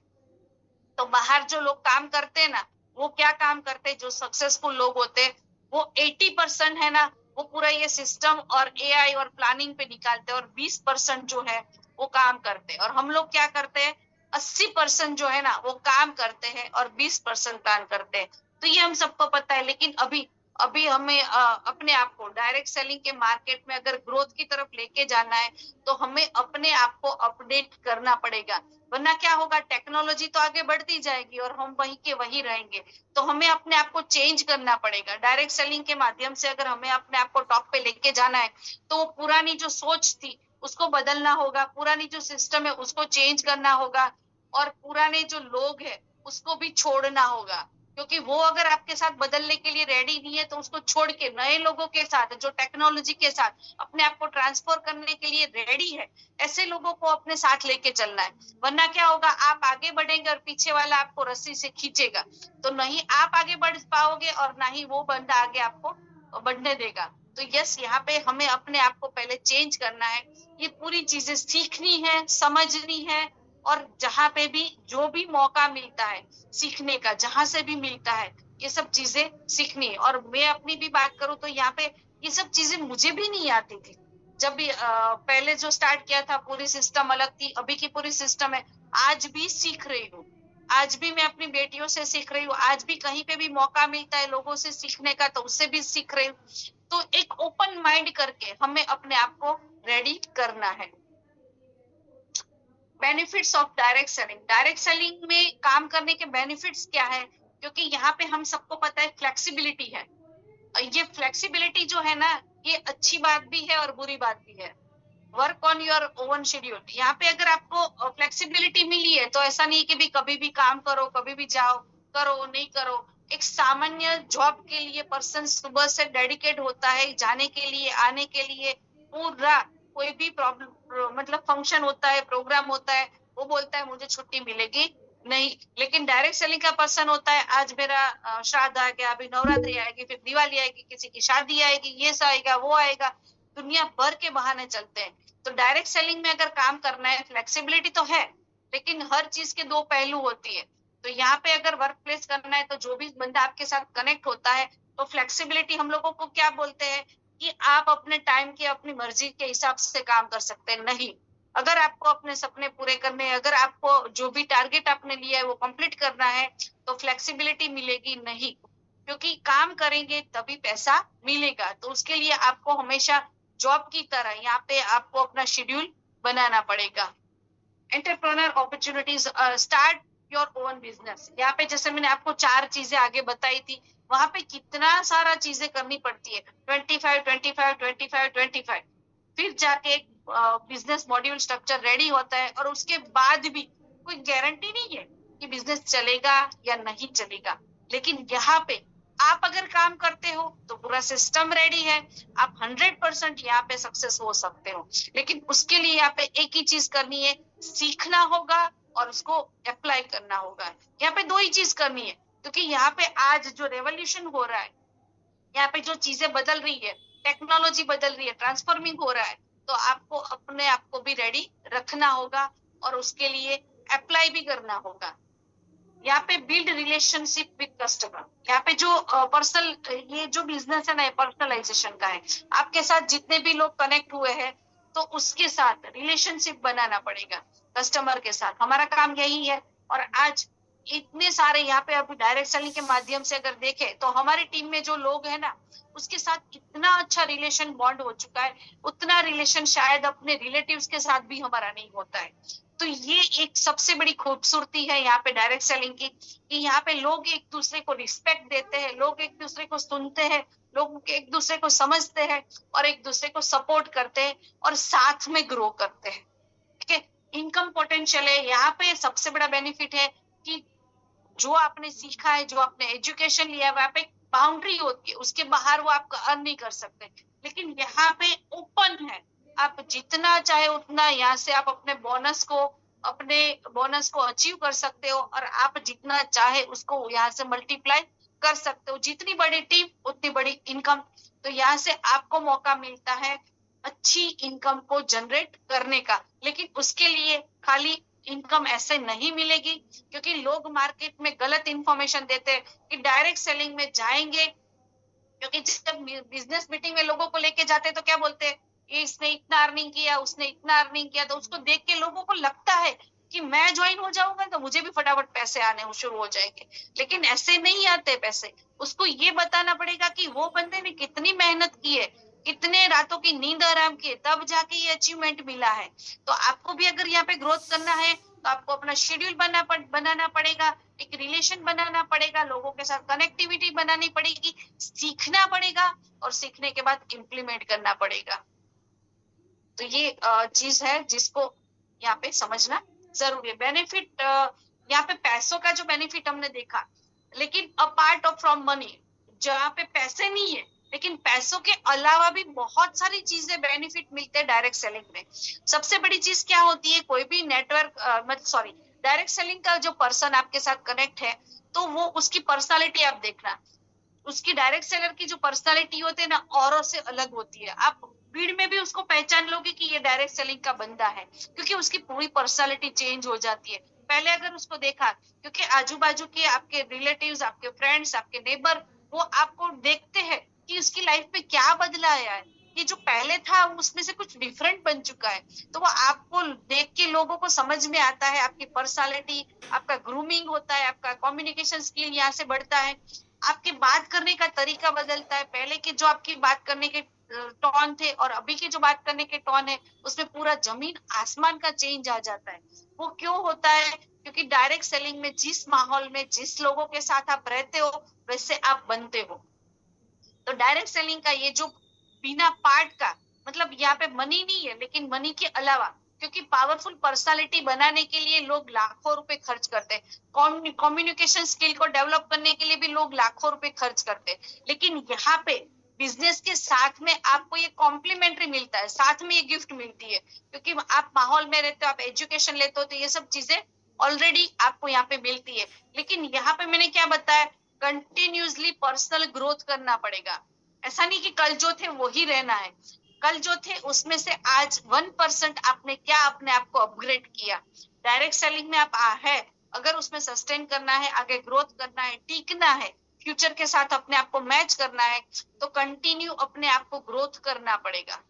तो बाहर जो लोग काम करते हैं ना, वो क्या काम करते हैं, जो सक्सेसफुल लोग होते हैं वो 80% है ना, वो पूरा ये सिस्टम और एआई और प्लानिंग पे निकालते हैं, और 20% जो है वो काम करते हैं। और हम लोग क्या करते हैं, 80% जो है ना वो काम करते हैं और 20% प्लान करते हैं। तो ये हम सबको पता है। लेकिन अभी अभी हमें अपने आप को डायरेक्ट सेलिंग के मार्केट में अगर ग्रोथ की तरफ लेके जाना है तो हमें अपने आप को अपडेट करना पड़ेगा। वरना क्या होगा, टेक्नोलॉजी तो आगे बढ़ती जाएगी और हम वहीं के वहीं रहेंगे। तो हमें अपने आप को चेंज करना पड़ेगा। डायरेक्ट सेलिंग के माध्यम से अगर हमें अपने आप को टॉप पे लेके जाना है तो पुरानी जो सोच थी उसको बदलना होगा, पुरानी जो सिस्टम है उसको चेंज करना होगा, और पुराने जो लोग हैं उसको भी छोड़ना होगा। क्योंकि वो अगर आपके साथ बदलने के लिए रेडी नहीं है तो उसको छोड़ के नए लोगों के साथ, जो टेक्नोलॉजी के साथ अपने आप को ट्रांसफर करने के लिए रेडी है, ऐसे लोगों को अपने साथ लेके चलना है। वरना क्या होगा, आप आगे बढ़ेंगे और पीछे वाला आपको रस्सी से खींचेगा, तो नहीं आप आगे बढ़ पाओगे और ना ही वो बंदा आगे आपको बढ़ने देगा। तो यस, यहाँ पे हमें अपने आप को पहले चेंज करना है, ये पूरी चीजें सीखनी है, समझनी है। और जहाँ पे भी जो भी मौका मिलता है सीखने का, जहां से भी मिलता है, ये सब चीजें सीखनी है। और मैं अपनी भी बात करूं तो यहाँ पे ये सब चीजें मुझे भी नहीं आती थी। जब भी पहले जो स्टार्ट किया था पूरी सिस्टम अलग थी, अभी की पूरी सिस्टम है। आज भी सीख रही हूँ, आज भी मैं अपनी बेटियों से सीख रही हूँ, आज भी कहीं पे भी मौका मिलता है लोगों से सीखने का तो उससे भी सीख रही हूँ। तो एक ओपन माइंड करके हमें अपने आप को रेडी करना है। Benefits of direct selling, direct selling में काम करने के बेनिफिट्स क्या है, क्योंकि यहाँ पे हम सबको पता है फ्लेक्सिबिलिटी है। ये फ्लेक्सिबिलिटी जो है ना, ये अच्छी बात भी है और बुरी बात भी है। Work on your oven schedule, यहाँ पे अगर आपको फ्लेक्सिबिलिटी मिली है तो ऐसा नहीं कि भी कभी भी काम करो, कभी भी जाओ, करो नहीं करो। एक सामान्य जॉब के लिए पर्सन सुबह से डेडिकेट होता है जाने के लिए, आने के लिए, पूरा कोई भी प्रॉब्लम मतलब फंक्शन होता है, प्रोग्राम होता है, वो बोलता है मुझे छुट्टी मिलेगी नहीं। लेकिन डायरेक्ट सेलिंग का पर्सन होता है, आज मेरा श्राद्ध आ गया, अभी नवरात्रि आएगी, फिर दिवाली आएगी, किसी की शादी आएगी, ये आएगा वो आएगा, दुनिया भर के बहाने चलते हैं। तो डायरेक्ट सेलिंग में अगर काम करना है, फ्लेक्सिबिलिटी तो है, लेकिन हर चीज के दो पहलू होती है। तो यहाँ पे अगर वर्क प्लेस करना है तो जो भी बंदा आपके साथ कनेक्ट होता है, तो फ्लेक्सिबिलिटी हम लोगों को क्या बोलते हैं कि आप अपने टाइम के अपनी मर्जी के हिसाब से काम कर सकते हैं। नहीं, अगर आपको अपने सपने पूरे करने, अगर आपको जो भी टारगेट आपने लिया है वो कंप्लीट करना है, तो फ्लेक्सिबिलिटी मिलेगी नहीं। क्योंकि काम करेंगे तभी पैसा मिलेगा। तो उसके लिए आपको हमेशा जॉब की तरह यहाँ पे आपको अपना शेड्यूल बनाना पड़ेगा। Entrepreneur opportunities, start your own business. यहाँ पे जैसे मैंने आपको 4 चीजें आगे बताई थी, वहां पे कितना सारा चीजें करनी पड़ती है, 25 25 25 25, फिर जाके एक बिजनेस मॉड्यूल स्ट्रक्चर रेडी होता है। और उसके बाद भी कोई गारंटी नहीं है कि बिजनेस चलेगा या नहीं चलेगा। लेकिन यहाँ पे आप अगर काम करते हो तो पूरा सिस्टम रेडी है, आप 100% यहाँ पे सक्सेस हो सकते हो। लेकिन उसके लिए यहाँ पे एक ही चीज करनी है, सीखना होगा और उसको अप्लाई करना होगा। यहाँ पे दो ही चीज करनी है, क्योंकि यहाँ पे आज जो रेवोल्यूशन हो रहा है, यहाँ पे जो चीजें बदल रही है, टेक्नोलॉजी बदल रही है, ट्रांसफॉर्मिंग हो रहा है, तो आपको अपने आप को भी रेडी रखना होगा और उसके लिए अप्लाई भी करना होगा। यहाँ पे बिल्ड रिलेशनशिप विद कस्टमर, यहाँ पे जो पर्सनल, ये जो बिजनेस है ना, पर्सनलाइजेशन का है। आपके साथ जितने भी लोग कनेक्ट हुए हैं, तो उसके साथ रिलेशनशिप बनाना पड़ेगा कस्टमर के साथ। हमारा काम यही है। और आज इतने सारे यहाँ पे अभी डायरेक्ट सेलिंग के माध्यम से अगर देखें, तो हमारी टीम में जो लोग हैं ना, उसके साथ इतना अच्छा रिलेशन बॉन्ड हो चुका है, उतना रिलेशन शायद अपने रिलेटिव्स के साथ भी हमारा नहीं होता है। तो ये एक सबसे बड़ी खूबसूरती है यहाँ पे डायरेक्ट सेलिंग की, कि यहाँ पे लोग एक दूसरे को रिस्पेक्ट देते हैं, लोग एक दूसरे को सुनते हैं, लोग एक दूसरे को समझते हैं और एक दूसरे को सपोर्ट करते हैं और साथ में ग्रो करते हैं। ठीक है, इनकम पोटेंशियल है यहाँ पे। सबसे बड़ा बेनिफिट है कि जो आपने सीखा है, जो आपने एजुकेशन लिया है, वहां पे बाउंड्री होती है, उसके बाहर वो आपका अर्न नहीं कर सकते। लेकिन यहाँ पे ओपन है, आप जितना चाहे उतना यहाँ से आप अपने बोनस को अचीव कर सकते हो और आप जितना चाहे उसको यहाँ से मल्टीप्लाई कर सकते हो। जितनी बड़ी टीम उतनी बड़ी इनकम। तो यहाँ से आपको मौका मिलता है अच्छी इनकम को जनरेट करने का। लेकिन उसके लिए खाली इनकम ऐसे नहीं मिलेगी, क्योंकि लोग मार्केट में गलत इंफॉर्मेशन देते हैं कि डायरेक्ट सेलिंग में जाएंगे, क्योंकि जब बिजनेस मीटिंग में लोगों को लेके जाते हैं तो क्या बोलते हैं, इसने इतना अर्निंग किया, उसने इतना अर्निंग किया, तो उसको देख के लोगों को लगता है कि मैं ज्वाइन हो जाऊंगा तो मुझे भी फटाफट पैसे आने शुरू हो जाएंगे। लेकिन ऐसे नहीं आते पैसे। उसको ये बताना पड़ेगा कि वो बंदे ने कितनी मेहनत की है, कितने रातों की नींद आराम की, तब जाके ये अचीवमेंट मिला है। तो आपको भी अगर यहाँ पे ग्रोथ करना है, तो आपको अपना शेड्यूल बनाना पड़ेगा, एक रिलेशन बनाना पड़ेगा, लोगों के साथ कनेक्टिविटी बनानी पड़ेगी, सीखना पड़ेगा और सीखने के बाद इम्प्लीमेंट करना पड़ेगा। तो ये चीज है जिसको यहाँ पे समझना जरूरी है। बेनिफिट, यहाँ पे पैसों का जो बेनिफिट हमने देखा, लेकिन अपार्ट ऑफ फ्रॉम मनी, जहाँ पे पैसे नहीं है, लेकिन पैसों के अलावा भी बहुत सारी चीजें बेनिफिट मिलते हैं डायरेक्ट सेलिंग में। सबसे बड़ी चीज क्या होती है, कोई भी नेटवर्क डायरेक्ट सेलिंग का जो पर्सन आपके साथ कनेक्ट है, तो वो उसकी पर्सनालिटी आप देखना, उसकी डायरेक्ट सेलर की जो पर्सनालिटी होती है ना, औरों से अलग होती है। आप भीड़ में भी उसको पहचान लोगे कि ये डायरेक्ट सेलिंग का बंदा है, क्योंकि उसकी पूरी पर्सनालिटी चेंज हो जाती है। पहले अगर उसको देखा, क्योंकि आजू बाजू के आपके रिलेटिव्स, आपके फ्रेंड्स, आपके नेबर, वो आपको देखते हैं कि उसकी लाइफ में क्या बदला आया है, ये जो पहले था उसमें से कुछ डिफरेंट बन चुका है। तो वो आपको देख के लोगों को समझ में आता है, आपकी पर्सनालिटी, आपका ग्रूमिंग होता है, आपका कम्युनिकेशन स्किल यहाँ से बढ़ता है, आपके बात करने का तरीका बदलता है। पहले के जो आपकी बात करने के टोन थे और अभी के जो बात करने के टोन है, उसमें पूरा जमीन आसमान का चेंज आ जाता है। वो क्यों होता है, क्योंकि डायरेक्ट सेलिंग में जिस माहौल में, जिस लोगों के साथ आप रहते हो, वैसे आप बनते हो। तो डायरेक्ट सेलिंग का ये जो बिना पार्ट का, मतलब यहाँ पे मनी नहीं है, लेकिन मनी के अलावा, क्योंकि पावरफुल पर्सनालिटी बनाने के लिए लोग लाखों रुपए खर्च करते हैं, कम्युनिकेशन स्किल को डेवलप करने के लिए भी लोग लाखों रुपए खर्च करते हैं। लेकिन यहाँ पे बिजनेस के साथ में आपको ये कॉम्प्लीमेंट्री मिलता है, साथ में ये गिफ्ट मिलती है, क्योंकि आप माहौल में रहते हो, आप एजुकेशन लेते हो, तो ये सब चीजें ऑलरेडी आपको यहाँ पे मिलती है। लेकिन यहाँ पे मैंने क्या बताया, कंटिन्यूसली पर्सनल ग्रोथ करना पड़ेगा। ऐसा नहीं कि कल जो थे वही रहना है, कल जो थे उसमें से आज 1% आपने क्या अपने आप को अपग्रेड किया। डायरेक्ट सेलिंग में आप है, अगर उसमें सस्टेन करना है, आगे ग्रोथ करना है, टीकना है, फ्यूचर के साथ अपने आप को मैच करना है, तो कंटिन्यू अपने आप को ग्रोथ करना पड़ेगा।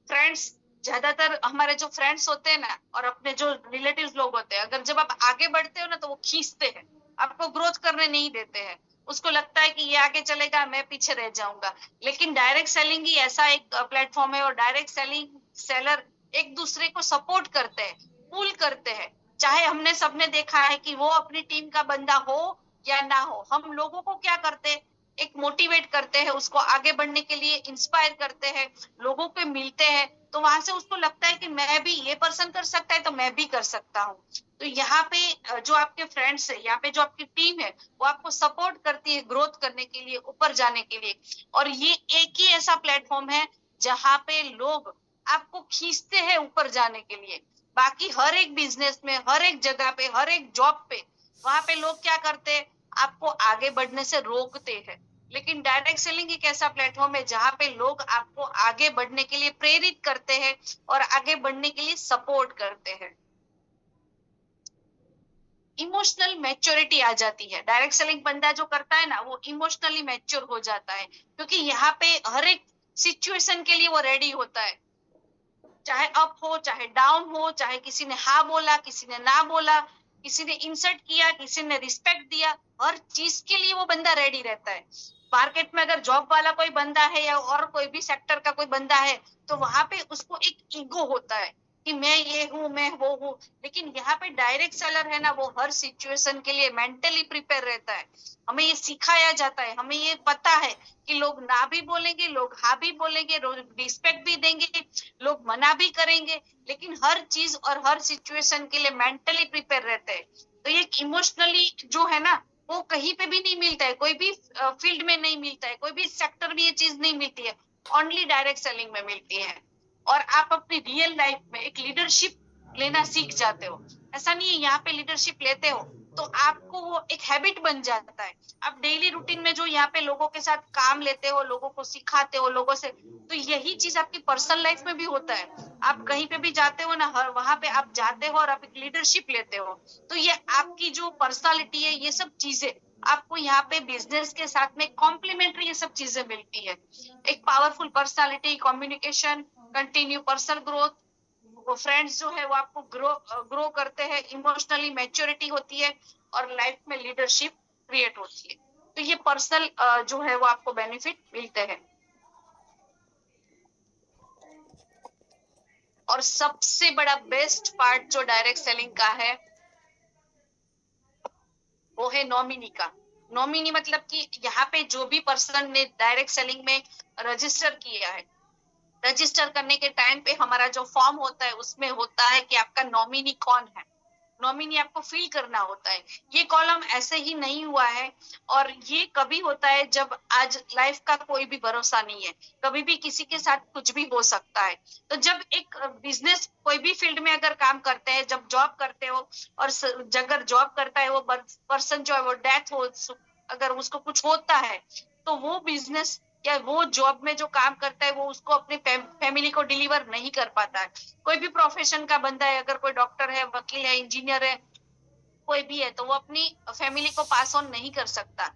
फ्रेंड्स, ज्यादातर हमारे जो फ्रेंड्स होते हैं ना, और अपने जो रिलेटिव्स लोग होते हैं, अगर जब आप आगे बढ़ते हो ना, तो वो खींचते हैं, आपको ग्रोथ करने नहीं देते हैं। उसको लगता है कि ये आगे चलेगा, मैं पीछे रह जाऊंगा। लेकिन डायरेक्ट सेलिंग ही ऐसा एक प्लेटफॉर्म है, और डायरेक्ट सेलिंग सेलर एक दूसरे को सपोर्ट करते हैं, पुल करते हैं। चाहे हमने सबने देखा है कि वो अपनी टीम का बंदा हो या ना हो, हम लोगों को क्या करते हैं, एक मोटिवेट करते हैं, उसको आगे बढ़ने के लिए इंस्पायर करते हैं, लोगों को मिलते हैं, तो वहां से उसको लगता है कि मैं भी, ये पर्सन कर सकता है तो मैं भी कर सकता हूँ। तो यहाँ पे जो आपके फ्रेंड्स है, यहाँ पे जो आपकी टीम है, वो आपको सपोर्ट करती है ग्रोथ करने के लिए, ऊपर जाने के लिए। और ये एक ही ऐसा प्लेटफॉर्म है जहाँ पे लोग आपको खींचते हैं ऊपर जाने के लिए। बाकी हर एक बिजनेस में, हर एक जगह पे, हर एक जॉब पे, वहां पे लोग क्या करते हैं, आपको आगे बढ़ने से रोकते हैं। लेकिन डायरेक्ट सेलिंग एक ऐसा प्लेटफॉर्म है जहां पे लोग आपको आगे बढ़ने के लिए प्रेरित करते हैं और आगे बढ़ने के लिए सपोर्ट करते हैं। इमोशनल मैच्योरिटी आ जाती है। डायरेक्ट सेलिंग बंदा जो करता है ना, वो इमोशनली मैच्योर हो जाता है, क्योंकि यहाँ पे हर एक सिचुएशन के लिए वो रेडी होता है, चाहे अप हो चाहे डाउन हो, चाहे किसी ने हाँ बोला किसी ने ना बोला, किसी ने इंसल्ट किया किसी ने रिस्पेक्ट दिया, हर चीज के लिए वो बंदा रेडी रहता है। मार्केट में अगर जॉब वाला कोई बंदा है या और कोई भी सेक्टर का कोई बंदा है, तो वहां पे उसको एक ईगो होता है कि मैं ये हूँ मैं वो हूँ। लेकिन यहाँ पे डायरेक्ट सेलर है ना, वो हर सिचुएशन के लिए मेंटली प्रिपेयर रहता है। हमें ये सिखाया जाता है, हमें ये पता है कि लोग ना भी बोलेंगे, लोग हाँ भी बोलेंगे, लोग रिस्पेक्ट भी देंगे, लोग मना भी करेंगे, लेकिन हर चीज और हर सिचुएशन के लिए मेंटली प्रिपेयर रहते हैं। तो ये इमोशनली जो है ना, वो कहीं पे भी नहीं मिलता है, कोई भी फील्ड में नहीं मिलता है, कोई भी सेक्टर में ये चीज नहीं मिलती है, ओनली डायरेक्ट सेलिंग में मिलती है। और आप अपनी रियल लाइफ में एक लीडरशिप लेना सीख जाते हो। ऐसा नहीं है, यहाँ पे लीडरशिप लेते हो तो आपको वो एक हैबिट बन जाता है। आप डेली रूटीन में जो यहाँ पे लोगों के साथ काम लेते हो, लोगों को सिखाते हो, लोगों से, तो यही चीज आपकी पर्सनल लाइफ में भी होता है। आप कहीं पे भी जाते हो ना, हर वहां पे आप जाते हो और आप एक लीडरशिप लेते हो, तो ये आपकी जो पर्सनालिटी है, ये सब चीजें आपको यहाँ पे बिजनेस के साथ में कॉम्प्लीमेंट्री ये सब चीजें मिलती है। एक powerful personality, communication, continue personal growth, वो फ्रेंड्स जो है वो आपको ग्रो करते हैं, इमोशनली मैच्योरिटी होती है और लाइफ में लीडरशिप क्रिएट होती है। तो ये पर्सनल जो है वो आपको बेनिफिट मिलते हैं। और सबसे बड़ा बेस्ट पार्ट जो डायरेक्ट सेलिंग का है, वो है नॉमिनी का। नॉमिनी मतलब कि यहाँ पे जो भी पर्सन ने डायरेक्ट सेलिंग में रजिस्टर किया है, रजिस्टर करने के टाइम पे हमारा जो फॉर्म होता है उसमें होता है कि आपका नॉमिनी कौन है। नॉमिनी आपको फिल करना होता है। ये कॉलम ऐसे ही नहीं हुआ है, और ये कभी होता है जब आज लाइफ का कोई भी भरोसा नहीं है, कभी भी किसी के साथ कुछ भी हो सकता है। तो जब एक बिजनेस कोई भी फील्ड में अगर काम करते हैं, जब जॉब करते हो और अगर जॉब करता है वो पर्सन जो है वो डेथ हो, अगर उसको कुछ होता है, तो वो बिजनेस या वो जॉब में जो काम करता है वो उसको अपनी फैमिली को डिलीवर नहीं कर पाता है। कोई भी प्रोफेशन का बंदा है, अगर कोई डॉक्टर है, वकील है, इंजीनियर है, कोई भी है, तो वो अपनी फैमिली को पास ऑन नहीं कर सकता।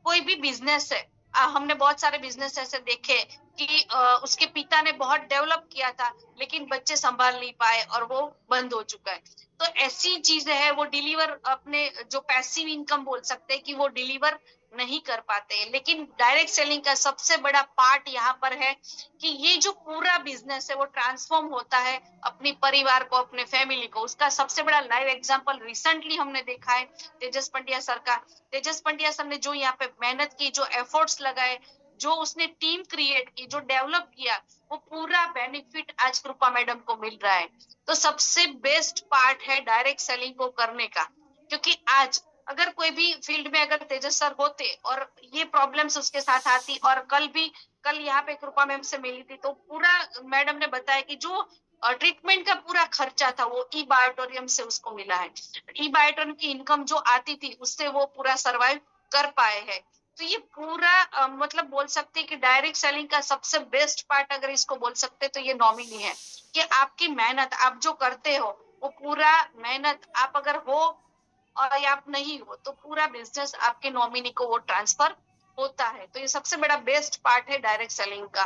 कोई भी बिजनेस है, हमने बहुत सारे बिजनेस ऐसे देखे कि उसके पिता ने बहुत डेवलप किया था, लेकिन बच्चे संभाल नहीं पाए और वो बंद हो चुका है। तो ऐसी चीजें है, वो डिलीवर अपने जो पैसिव इनकम बोल सकते हैं कि वो डिलीवर नहीं कर पाते हैं। लेकिन डायरेक्ट सेलिंग का सबसे बड़ा पार्ट यहाँ पर है कि ये जो पूरा बिजनेस है वो ट्रांसफॉर्म होता है अपने परिवार को, अपने फैमिली को। उसका सबसे बड़ा लाइव एग्जांपल रिसेंटली हमने देखा है तेजस पंड्या सर का। तेजस पंड्या सर ने जो यहाँ पे मेहनत की, जो एफर्ट्स लगाए, जो उसने टीम क्रिएट की, जो डेवलप किया, वो पूरा बेनिफिट आज कृपा मैडम को मिल रहा है। तो सबसे बेस्ट पार्ट है डायरेक्ट सेलिंग को करने का, क्योंकि आज अगर कोई भी फील्ड में अगर तेजस सर होते और ये प्रॉब्लम्स उसके साथ आती, और कल यहाँ पे कृपा मैम से मिली थी, तो पूरा मैडम ने बताया कि जो ट्रीटमेंट का पूरा खर्चा था वो ई बायोटोरियम से उसको मिला है। ई बायोटोरियम की इनकम जो आती थी उससे वो पूरा सरवाइव कर पाए हैं। तो ये पूरा मतलब बोल सकते हैं कि डायरेक्ट सेलिंग का सबसे बेस्ट पार्ट अगर इसको बोल सकते तो ये नॉमिनी है, कि आपकी मेहनत आप जो करते हो वो पूरा मेहनत आप अगर हो और आप नहीं हो तो पूरा बिजनेस आपके नॉमिनी को वो ट्रांसफर होता है। तो ये सबसे बड़ा बेस्ट पार्ट है डायरेक्ट सेलिंग का।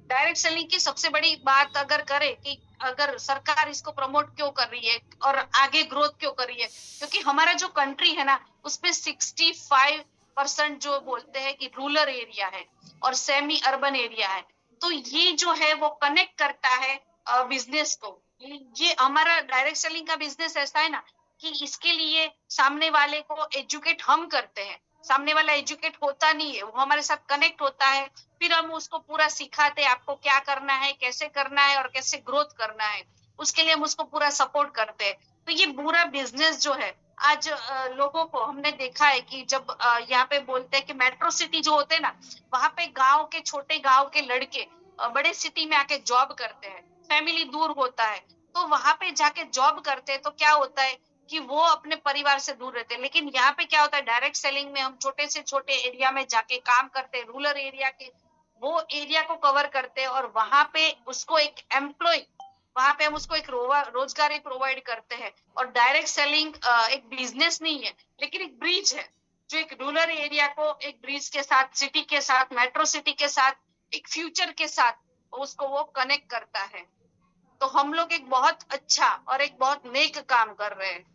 डायरेक्ट सेलिंग की सबसे बड़ी बात अगर करें कि अगर सरकार इसको प्रमोट क्यों कर रही है और आगे ग्रोथ क्यों कर रही है, क्योंकि हमारा जो कंट्री है ना उसमें 65% जो बोलते हैं कि रूरल एरिया है और सेमी अर्बन एरिया है। तो ये जो है वो कनेक्ट करता है बिजनेस को। ये हमारा डायरेक्ट सेलिंग का बिजनेस ऐसा है ना कि इसके लिए सामने वाले को एजुकेट हम करते हैं। सामने वाला एजुकेट होता नहीं है, वो हमारे साथ कनेक्ट होता है, फिर हम उसको पूरा सिखाते हैं आपको क्या करना है, कैसे करना है और कैसे ग्रोथ करना है, उसके लिए हम उसको पूरा सपोर्ट करते हैं। तो ये पूरा बिजनेस जो है आज लोगों को हमने देखा है कि जब यहाँ पे बोलते हैं कि मेट्रो सिटी जो होते हैं ना, वहां पे गांव के छोटे गांव के लड़के बड़े सिटी में आके जॉब करते हैं, फैमिली दूर होता है, तो वहां पे जाके जॉब करते हैं तो क्या होता है कि वो अपने परिवार से दूर रहते हैं। लेकिन यहाँ पे क्या होता है, डायरेक्ट सेलिंग में हम छोटे से छोटे एरिया में जाके काम करते हैं, रूरल एरिया के वो एरिया को कवर करते हैं और वहां पे उसको एक एम्प्लॉय, वहां पे हम उसको एक रोजगारी प्रोवाइड करते हैं। और डायरेक्ट सेलिंग एक बिजनेस नहीं है, लेकिन एक ब्रिज है जो एक रूरल एरिया को एक ब्रिज के साथ, सिटी के साथ, मेट्रो सिटी के साथ, एक फ्यूचर के साथ उसको वो कनेक्ट करता है। तो हम लोग एक बहुत अच्छा और एक बहुत नेक काम कर रहे हैं।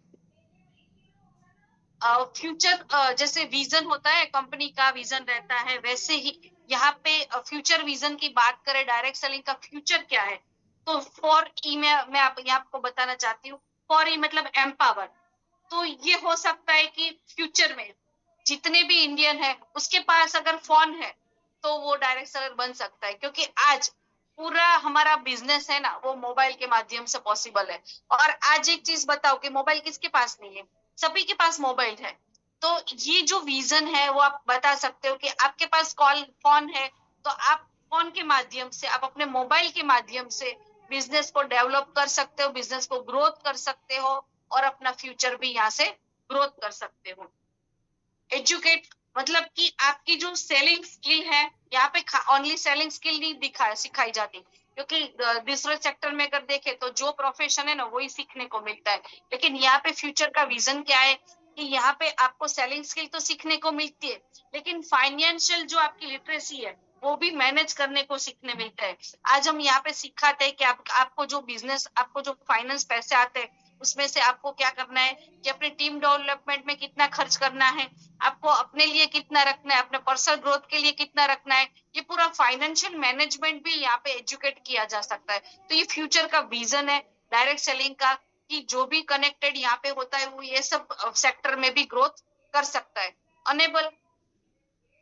फ्यूचर जैसे विजन होता है, कंपनी का विजन रहता है, वैसे ही यहाँ पे फ्यूचर विजन की बात करें, डायरेक्ट सेलिंग का फ्यूचर क्या है, तो फॉर ई मैं आपको बताना चाहती हूँ। फॉर ई मतलब एम्पावर। तो ये हो सकता है कि फ्यूचर में जितने भी इंडियन है उसके पास अगर फोन है तो वो डायरेक्ट सेलर बन सकता है, क्योंकि आज पूरा हमारा बिजनेस है ना वो मोबाइल के माध्यम से पॉसिबल है। और आज एक चीज बताओ कि मोबाइल किसके पास नहीं है, सभी के पास मोबाइल है। तो ये जो विजन है वो आप बता सकते हो कि आपके पास कॉल फोन है, तो आप फोन के माध्यम से, आप अपने मोबाइल के माध्यम से बिजनेस को डेवलप कर सकते हो, बिजनेस को ग्रोथ कर सकते हो और अपना फ्यूचर भी यहाँ से ग्रोथ कर सकते हो। एजुकेट मतलब कि आपकी जो सेलिंग स्किल है, यहाँ पे ओनली सेलिंग स्किल नहीं सिखाई जाती, क्योंकि दूसरे सेक्टर में अगर देखें तो जो प्रोफेशन है ना वही सीखने को मिलता है। लेकिन यहाँ पे फ्यूचर का विजन क्या है कि यहाँ पे आपको सेलिंग स्किल तो सीखने को मिलती है, लेकिन फाइनेंशियल जो आपकी लिटरेसी है वो भी मैनेज करने को सीखने मिलता है। आज हम यहाँ पे सिखाते हैं कि आपको जो बिजनेस, आपको जो फाइनेंस पैसे आते हैं उसमें से आपको क्या करना है कि अपनी टीम डेवलपमेंट में कितना खर्च करना है, आपको अपने लिए कितना रखना है, अपने पर्सनल ग्रोथ के लिए कितना रखना है। ये पूरा फाइनेंशियल मैनेजमेंट भी यहाँ पे एजुकेट किया जा सकता है। तो ये फ्यूचर का विजन है डायरेक्ट सेलिंग का, कि जो भी कनेक्टेड यहाँ पे होता है वो ये सब सेक्टर में भी ग्रोथ कर सकता है। अनेबल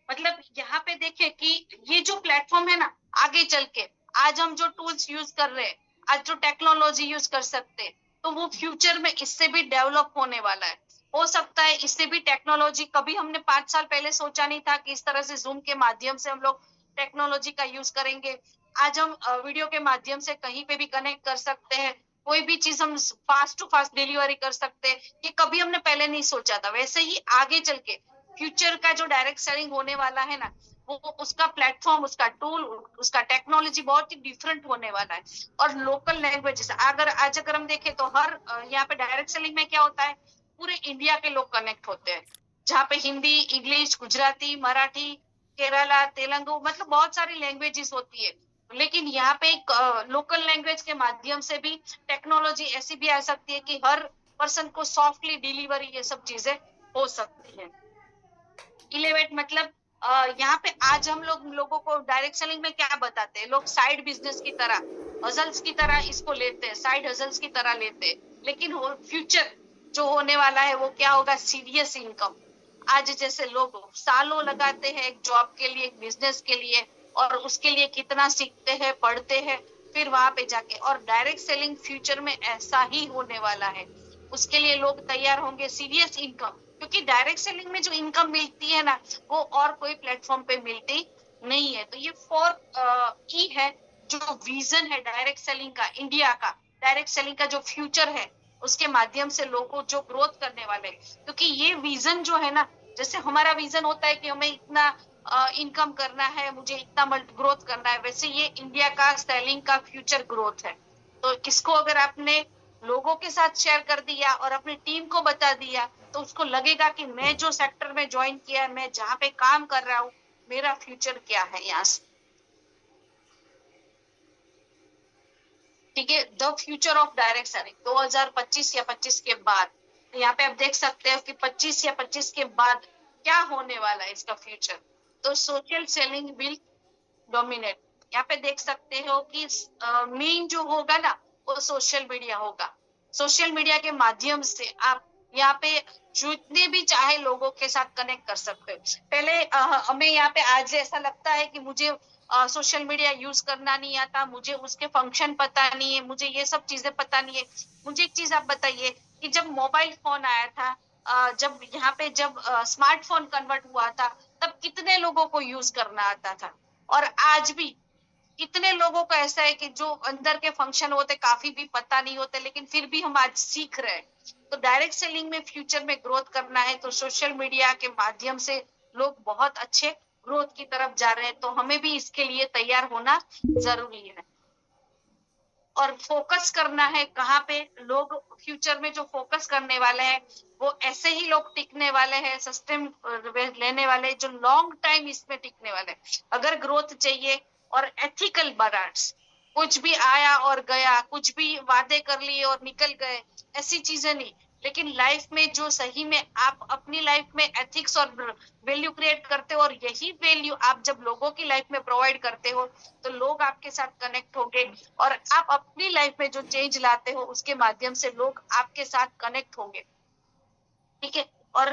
मतलब यहाँ पे देखे कि ये जो प्लेटफॉर्म है ना, आगे चल के आज हम जो टूल्स यूज कर रहे हैं, आज जो टेक्नोलॉजी यूज कर सकते हैं, तो वो फ्यूचर में इससे भी डेवलप होने वाला है। हो सकता है इससे भी टेक्नोलॉजी, कभी हमने 5 साल पहले सोचा नहीं था कि इस तरह से जूम के माध्यम से हम लोग टेक्नोलॉजी का यूज करेंगे। आज हम वीडियो के माध्यम से कहीं पे भी कनेक्ट कर सकते हैं, कोई भी चीज हम फास्ट टू फास्ट डिलीवरी कर सकते हैं। ये कभी हमने पहले नहीं सोचा था। वैसे ही आगे चल के फ्यूचर का जो डायरेक्ट सेलिंग होने वाला है ना, वो उसका प्लेटफॉर्म, उसका टूल, उसका टेक्नोलॉजी बहुत ही डिफरेंट होने वाला है। और लोकल लैंग्वेजेस अगर हम देखें तो हर यहाँ पे डायरेक्ट सेलिंग में क्या होता है, पूरे इंडिया के लोग कनेक्ट होते हैं, जहाँ पे हिंदी, इंग्लिश, गुजराती, मराठी, केरला, तेलुगु, मतलब बहुत सारी लैंग्वेजेस होती है। लेकिन यहाँ पे एक लोकल लैंग्वेज के माध्यम से भी टेक्नोलॉजी ऐसी भी आ सकती है कि हर पर्सन को सॉफ्टली डिलीवरी, ये सब चीजें हो सकती है। इलेवेट मतलब यहाँ पे आज हम लोगों को डायरेक्ट सेलिंग में क्या बताते हैं, लोग साइड बिजनेस की तरह, हजल्स की तरह इसको लेते हैं, साइड हजल्स की तरह लेते हैं। लेकिन फ्यूचर जो होने वाला है वो क्या होगा, सीरियस इनकम। आज जैसे लोग सालों लगाते हैं एक जॉब के लिए, एक बिजनेस के लिए, और उसके लिए कितना सीखते हैं, पढ़ते हैं, फिर वहां पे जाके, और डायरेक्ट सेलिंग फ्यूचर में ऐसा ही होने वाला है। उसके लिए लोग तैयार होंगे, सीरियस इनकम, क्योंकि डायरेक्ट सेलिंग में जो इनकम मिलती है ना वो और कोई प्लेटफॉर्म पे मिलती नहीं है। तो ये 4 E है, जो विजन है डायरेक्ट सेलिंग का, इंडिया का डायरेक्ट सेलिंग का जो फ्यूचर है, उसके माध्यम से लोगों जो ग्रोथ करने वाले, क्योंकि ये विजन जो है ना, जैसे हमारा विजन होता है कि हमें इतना इनकम करना है, मुझे इतना ग्रोथ करना है, वैसे ये इंडिया का सेलिंग का फ्यूचर ग्रोथ है। तो इसको अगर आपने लोगों के साथ शेयर कर दिया और अपनी टीम को बता दिया, तो उसको लगेगा कि मैं जो सेक्टर में ज्वाइन किया है, मैं जहाँ पे काम कर रहा हूँ, मेरा फ्यूचर क्या है यहाँ से। ठीक है, the future of direct selling 2025 या 25 के बाद, यहाँ पे आप देख सकते हो कि 25 या 25 के बाद क्या होने वाला है इसका फ्यूचर। तो सोशल सेलिंग विल डोमिनेट। यहाँ पे देख सकते हो कि मेन जो होगा ना वो सोशल मीडिया होगा। सोशल मीडिया के माध्यम से आप यहाँ पे जितने भी चाहे लोगों के साथ कनेक्ट कर सकते हो। पहले हमें यहाँ पे आज ऐसा लगता है कि मुझे सोशल मीडिया यूज करना नहीं आता, मुझे उसके फंक्शन पता नहीं है, मुझे ये सब चीजें पता नहीं है। मुझे एक चीज आप बताइए कि जब मोबाइल फोन आया था, जब यहाँ पे जब स्मार्टफोन कन्वर्ट हुआ था, तब कितने लोगों को यूज करना आता था। और आज भी कितने लोगों का ऐसा है कि जो अंदर के फंक्शन होते काफी भी पता नहीं होते, लेकिन फिर भी हम आज सीख रहे हैं। तो डायरेक्ट सेलिंग में फ्यूचर में ग्रोथ करना है तो सोशल मीडिया के माध्यम से लोग बहुत अच्छे ग्रोथ की तरफ जा रहे हैं, तो हमें भी इसके लिए तैयार होना जरूरी है। और फोकस करना है कहाँ पे, लोग फ्यूचर में जो फोकस करने वाले हैं वो ऐसे ही लोग टिकने वाले हैं, सस्टेन लेने वाले जो लॉन्ग टाइम इसमें टिकने वाले हैं। अगर ग्रोथ चाहिए और एथिकल ब्रांड्स, कुछ भी आया और गया, कुछ भी वादे कर लिए और निकल गए, ऐसी चीजें नहीं, लेकिन लाइफ में जो सही में आप अपनी लाइफ में एथिक्स और वैल्यू क्रिएट करते हो, और यही वैल्यू आप जब लोगों की लाइफ में प्रोवाइड करते हो तो लोग आपके साथ कनेक्ट होंगे, और आप अपनी लाइफ में जो चेंज लाते हो उसके माध्यम से लोग आपके साथ कनेक्ट होंगे। ठीक है। और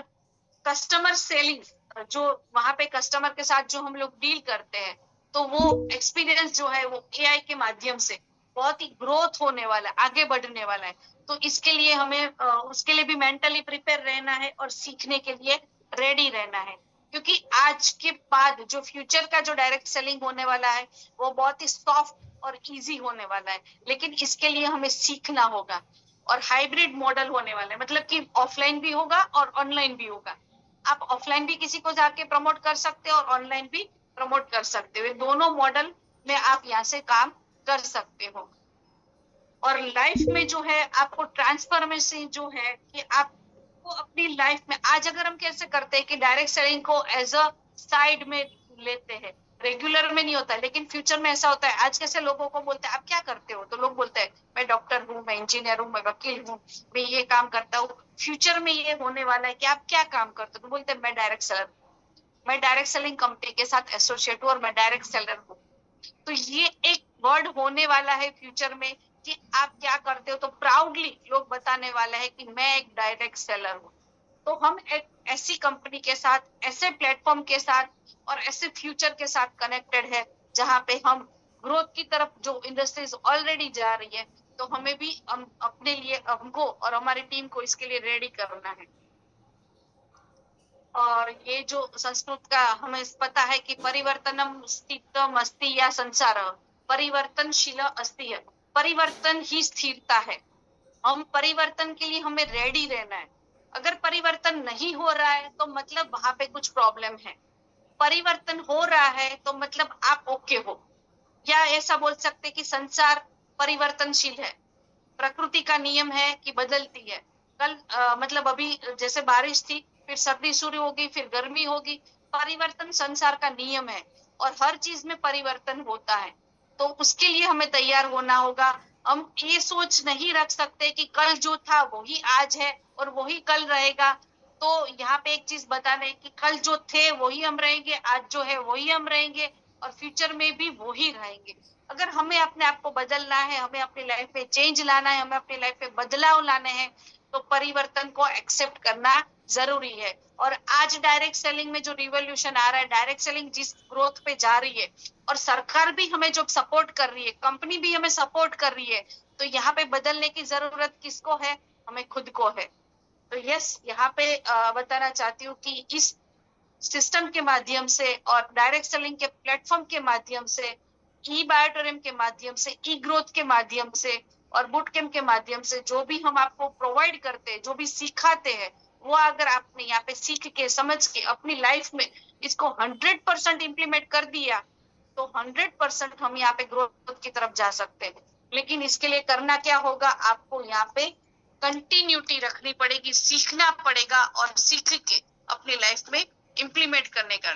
कस्टमर सेलिंग, जो वहां पे कस्टमर के साथ जो हम लोग डील करते हैं, तो वो एक्सपीरियंस जो है वो एआई के माध्यम से बहुत ही ग्रोथ होने वाला है, आगे बढ़ने वाला है। तो इसके लिए हमें उसके लिए भी मेंटली प्रिपेयर रहना है और सीखने के लिए रेडी रहना है, क्योंकि आज के बाद जो फ्यूचर का जो डायरेक्ट सेलिंग होने वाला है वो बहुत ही सॉफ्ट और इजी होने वाला है, लेकिन इसके लिए हमें सीखना होगा। और हाइब्रिड मॉडल होने वाला है, मतलब कि ऑफलाइन भी होगा और ऑनलाइन भी होगा। आप ऑफलाइन भी किसी को जाके प्रमोट कर सकते हो और ऑनलाइन भी प्रमोट कर सकते हो, दोनों मॉडल में आप यहाँ से काम कर सकते हो। और लाइफ में जो है आपको ट्रांसफॉर्मेशन जो है कि आपको अपनी लाइफ में, आज अगर हम कैसे करते हैं कि डायरेक्ट सेलिंग को एज अ साइड में लेते हैं, रेगुलर में नहीं होता है, लेकिन फ्यूचर में ऐसा होता है। आज कैसे लोगों को बोलते हैं आप क्या करते हो, तो लोग बोलते हैं मैं डॉक्टर हूँ, मैं इंजीनियर हूँ, मैं वकील हूँ, मैं ये काम करता हूँ। फ्यूचर में ये होने वाला है कि आप क्या काम करते हो, तो बोलते हैं मैं डायरेक्ट सेलर, मैं डायरेक्ट सेलिंग कंपनी के साथ एसोसिएट हूँ और मैं डायरेक्ट सेलर हूँ। तो ये एक वर्ड होने वाला है फ्यूचर में कि आप क्या करते हो, तो प्राउडली लोग बताने वाले हैं कि मैं एक डायरेक्ट सेलर हूँ। तो हम एक ऐसी कंपनी के साथ, ऐसे प्लेटफॉर्म के साथ और ऐसे फ्यूचर के साथ कनेक्टेड है जहां पे हम ग्रोथ की तरफ, जो इंडस्ट्रीज ऑलरेडी जा रही है, तो हमें भी अपने लिए, हमको और हमारी टीम को इसके लिए रेडी करना है। और ये जो संस्कृत का हमें पता है कि परिवर्तनम स्थितम अस्ति या संसार परिवर्तनशील अस्ति है, परिवर्तन ही स्थिरता है। हम परिवर्तन के लिए हमें रेडी रहना है। अगर परिवर्तन नहीं हो रहा है तो मतलब वहां पे कुछ प्रॉब्लम है, परिवर्तन हो रहा है तो मतलब आप ओके हो। या ऐसा बोल सकते कि संसार परिवर्तनशील है, प्रकृति का नियम है कि बदलती है। कल मतलब अभी जैसे बारिश थी, फिर सर्दी शुरू होगी, फिर गर्मी होगी, परिवर्तन संसार का नियम है और हर चीज में परिवर्तन होता है। तो उसके लिए हमें तैयार होना होगा। हम ये सोच नहीं रख सकते कि कल जो था वही आज है और वही कल रहेगा। तो यहाँ पे एक चीज बताने कि कल जो थे वही हम रहेंगे, आज जो है वही हम रहेंगे और फ्यूचर में भी वही रहेंगे। अगर हमें अपने आप को बदलना है, हमें अपनी लाइफ में चेंज लाना है, हमें अपनी लाइफ में बदलाव लाने हैं, तो परिवर्तन को एक्सेप्ट करना जरूरी है। और आज डायरेक्ट सेलिंग में जो रिवॉल्यूशन आ रहा है, डायरेक्ट सेलिंग जिस ग्रोथ पे जा रही है और सरकार भी हमें जो सपोर्ट कर रही है, कंपनी भी हमें सपोर्ट कर रही है, तो यहाँ पे बदलने की जरूरत किसको है, हमें खुद को है। तो यस, यहाँ पे बताना चाहती हूँ कि इस सिस्टम के माध्यम से और डायरेक्ट सेलिंग के प्लेटफॉर्म के माध्यम से, ई बायोटोरियम के माध्यम से, ई ग्रोथ के माध्यम से और बूट कैम्प के माध्यम से जो भी हम आपको प्रोवाइड करते हैं, जो भी सिखाते हैं, वो अगर आपने यहाँ पे सीख के, समझ के अपनी लाइफ में इसको 100% इम्प्लीमेंट कर दिया तो 100% हम यहाँ पे ग्रोथ की तरफ जा सकते हैं। लेकिन इसके लिए करना क्या होगा, आपको यहाँ पे कंटिन्यूटी रखनी पड़ेगी, सीखना पड़ेगा और सीख के अपनी लाइफ में इम्प्लीमेंट करने का।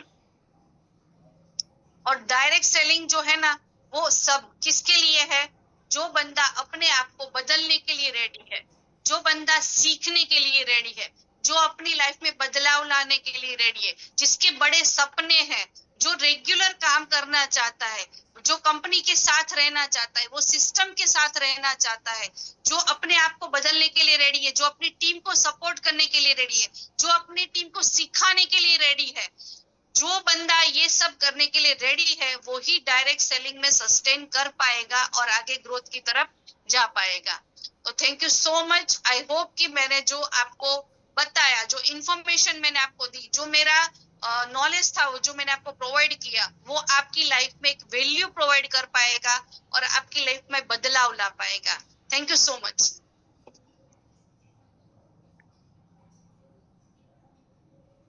और डायरेक्ट सेलिंग जो है ना, वो सब किसके लिए है, जो बंदा अपने आप को बदलने के लिए रेडी है, जो बंदा सीखने के लिए रेडी है, जो अपनी लाइफ में बदलाव लाने के लिए रेडी है, जिसके बड़े सपने हैं, जो रेगुलर काम करना चाहता है, जो कंपनी के साथ रहना चाहता है, वो सिस्टम के साथ रहना चाहता है, जो अपने आप को बदलने के लिए रेडी है, जो अपनी टीम को सपोर्ट करने के लिए रेडी है, जो अपनी टीम को सिखाने के लिए रेडी है, जो बंदा ये सब करने के लिए रेडी है, वो ही डायरेक्ट सेलिंग में सस्टेन कर पाएगा और आगे ग्रोथ की तरफ जा पाएगा। तो thank you so much. I hope कि मैंने जो आपको बताया, जो इंफॉर्मेशन मैंने आपको दी, जो मेरा नॉलेज था वो जो मैंने आपको प्रोवाइड किया, वो आपकी लाइफ में एक वैल्यू प्रोवाइड कर पाएगा और आपकी लाइफ में बदलाव ला पाएगा। Thank you so much.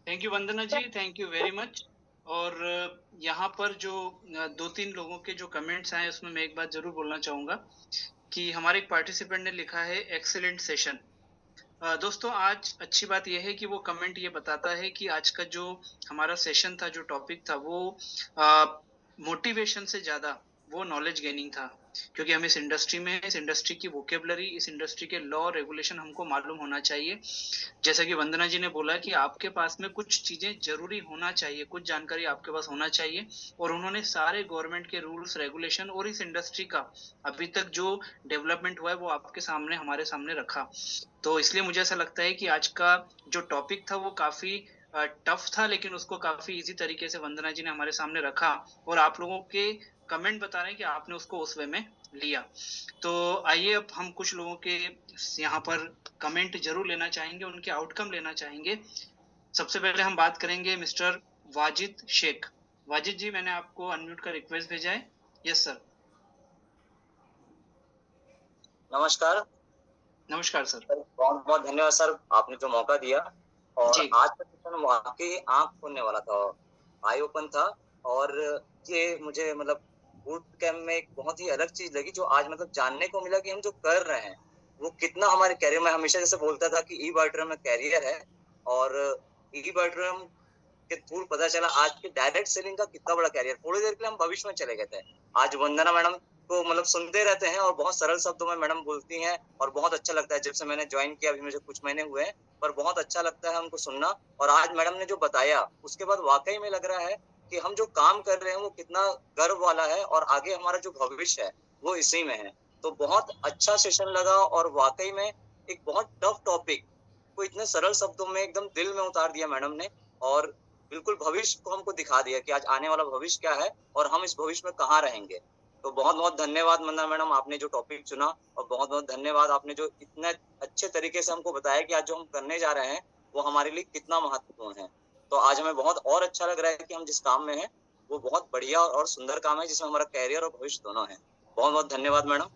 Thank you Vandana ji, thank you very much. और यहाँ पर जो 2-3 लोगों के जो कमेंट्स आए उसमें मैं एक बात जरूर बोलना चाहूँगा कि हमारे एक पार्टिसिपेंट ने लिखा है एक्सीलेंट सेशन। दोस्तों आज अच्छी बात यह है कि वो कमेंट ये बताता है कि आज का जो हमारा सेशन था, जो टॉपिक था, वो मोटिवेशन से ज़्यादा वो नॉलेज गेनिंग था, क्योंकि हम इस इंडस्ट्री की वोकेबलरी, इस इंडस्ट्री के लॉ रेगुलेशन हमको मालूम होना चाहिए। जैसा कि वंदना जी ने बोला कि आपके पास में कुछ चीजें जरूरी होना चाहिए, कुछ जानकारी आपके पास होना चाहिए, और उन्होंने सारे गवर्नमेंट के रूल्स रेगुलेशन और इस इंडस्ट्री का अभी तक जो डेवलपमेंट हुआ है वो आपके सामने, हमारे सामने रखा। तो इसलिए मुझे ऐसा लगता है कि आज का जो टॉपिक था वो काफी टफ था, लेकिन उसको काफी इजी तरीके से वंदना जी ने हमारे सामने रखा, और आप लोगों के कमेंट बता रहे हैं कि आपने उसको उस वे में लिया। तो आइए अब हम कुछ लोगों के यहाँ पर कमेंट जरूर लेना चाहेंगे, उनके आउटकम लेना चाहेंगे। सबसे पहले हम बात करेंगे मिस्टर वाजिद शेख। वाजिद जी, मैंने आपको अनम्यूट का रिक्वेस्ट भेजा है। Yes sir. नमस्कार। नमस्कार सर। बहुत बहुत धन्यवाद सर, आपने जो मौका दिया। और आज का सेशन वाकई आंख खोलने वाला था, आई ओपन था, और ये मुझे मतलब बूट कैंप में एक बहुत ही अलग चीज लगी जो आज मतलब जानने को मिला कि हम जो कर रहे हैं वो कितना हमारे कैरियर में, हमेशा जैसे बोलता था कि ई-बार्टरम में कैरियर है, और ई-बार्टरम के थ्रू पता चला आज के डायरेक्ट सेलिंग का कितना बड़ा कैरियर। थोड़ी देर के लिए हम भविष्य में चले गए थे। आज वंदना मैडम को मतलब सुनते रहते हैं और बहुत सरल शब्दों में मैडम बोलती हैं, और बहुत अच्छा लगता है। जब से मैंने ज्वाइन किया, अभी मुझे कुछ महीने हुए हैं, पर बहुत अच्छा लगता है हमको सुनना। और आज मैडम ने जो बताया उसके बाद वाकई में लग रहा है कि हम जो काम कर रहे हैं वो कितना गर्व वाला है, और आगे हमारा जो भविष्य है वो इसी में है। तो बहुत अच्छा सेशन लगा, और वाकई में एक बहुत टफ टॉपिक को इतने सरल शब्दों में एकदम दिल में उतार दिया मैडम ने, और बिल्कुल भविष्य को हमको दिखा दिया कि आज आने वाला भविष्य क्या है और हम इस भविष्य में कहाँ रहेंगे। तो बहुत बहुत धन्यवाद वंदना मैडम, आपने जो टॉपिक चुना, और बहुत बहुत धन्यवाद आपने जो इतने अच्छे तरीके से हमको बताया कि आज जो हम करने जा रहे हैं वो हमारे लिए कितना महत्वपूर्ण है। तो आज हमें बहुत और अच्छा लग रहा है कि हम जिस काम में हैं वो बहुत बढ़िया और सुंदर काम है, जिसमें हमारा कैरियर और भविष्य दोनों है। बहुत बहुत धन्यवाद मैडम।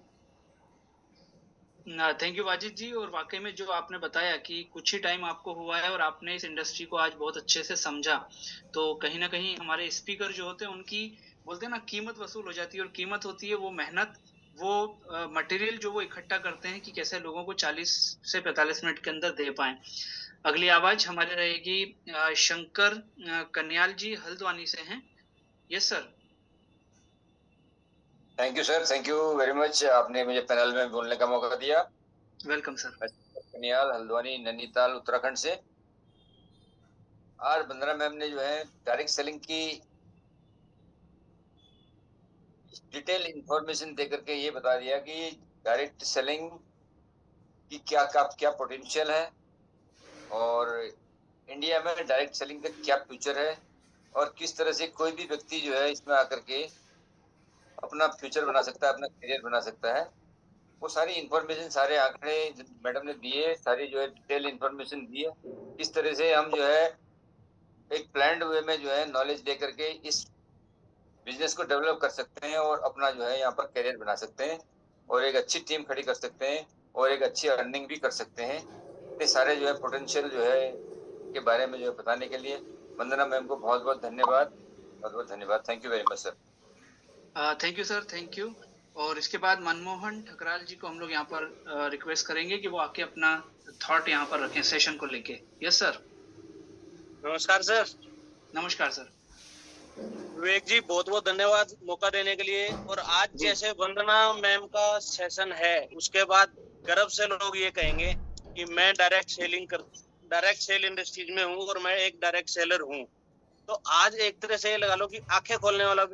थैंक यू वाजिद जी। और वाकई में जो आपने बताया कि कुछ ही टाइम आपको हुआ है और आपने इस इंडस्ट्री को आज बहुत अच्छे से समझा, तो कहीं ना कहीं हमारे स्पीकर जो होते हैं उनकी, बोलते हैं ना, कीमत वसूल हो जाती है। और कीमत होती है वो मेहनत, वो मटेरियल जो वो इकट्ठा करते हैं कि कैसे लोगों को 40 से 45 मिनट के अंदर दे पाए। अगली आवाज हमारी रहेगी शंकर कन्याल जी हल्द्वानी से हैं। Yes sir. Thank you sir, thank you very much, आपने मुझे पैनल में बोलने का मौका दिया। Welcome sir. कन्याल हल्द्वानी नैनीताल उत्तराखंड से। आज वंदना मैम ने जो है डायरेक्ट सेलिंग की डिटेल इंफॉर्मेशन दे करके ये बता दिया कि डायरेक्ट सेलिंग की क्या पोटेंशियल है, और इंडिया में डायरेक्ट सेलिंग का क्या फ्यूचर है, और किस तरह से कोई भी व्यक्ति जो है इसमें आकर के अपना फ्यूचर बना सकता है, अपना करियर बना सकता है। वो सारी इंफॉर्मेशन, सारे आंकड़े मैडम ने दिए, सारी जो है डिटेल इंफॉर्मेशन दी है। इस तरह से हम जो है एक प्लान्ड वे में जो है नॉलेज दे करके इस बिजनेस को डेवलप कर सकते हैं, और अपना जो है यहाँ पर करियर बना सकते हैं, और एक अच्छी टीम खड़ी कर सकते हैं, और एक अच्छी अर्निंग भी कर सकते हैं। ये सारे जो है पोटेंशियल जो है के बारे में जो है बताने के लिए वंदना मैम को बहुत बहुत धन्यवाद, बहुत बहुत धन्यवाद। Thank you very much sir. Thank you sir, thank you. और इसके बाद मनमोहन ठकराल जी को हम लोग यहाँ पर रिक्वेस्ट करेंगे कि वो आके अपना थॉट यहाँ पर रखें सेशन को लेके। Yes sir. नमस्कार सर। नमस्कार सर। विवेक जी, बहुत बहुत धन्यवाद मौका देने के लिए। और आज जैसे वंदना मैम का सेशन है, उसके बाद गर्व से लोग ये कहेंगे कि मैं डायरेक्ट सेल इंडस्ट्रीज में हूँ और मैं एक डायरेक्ट सेलर हूँ। तो आज एक तरह से लगा लो कि आंखें खोलने वाला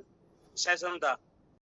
सेशन था।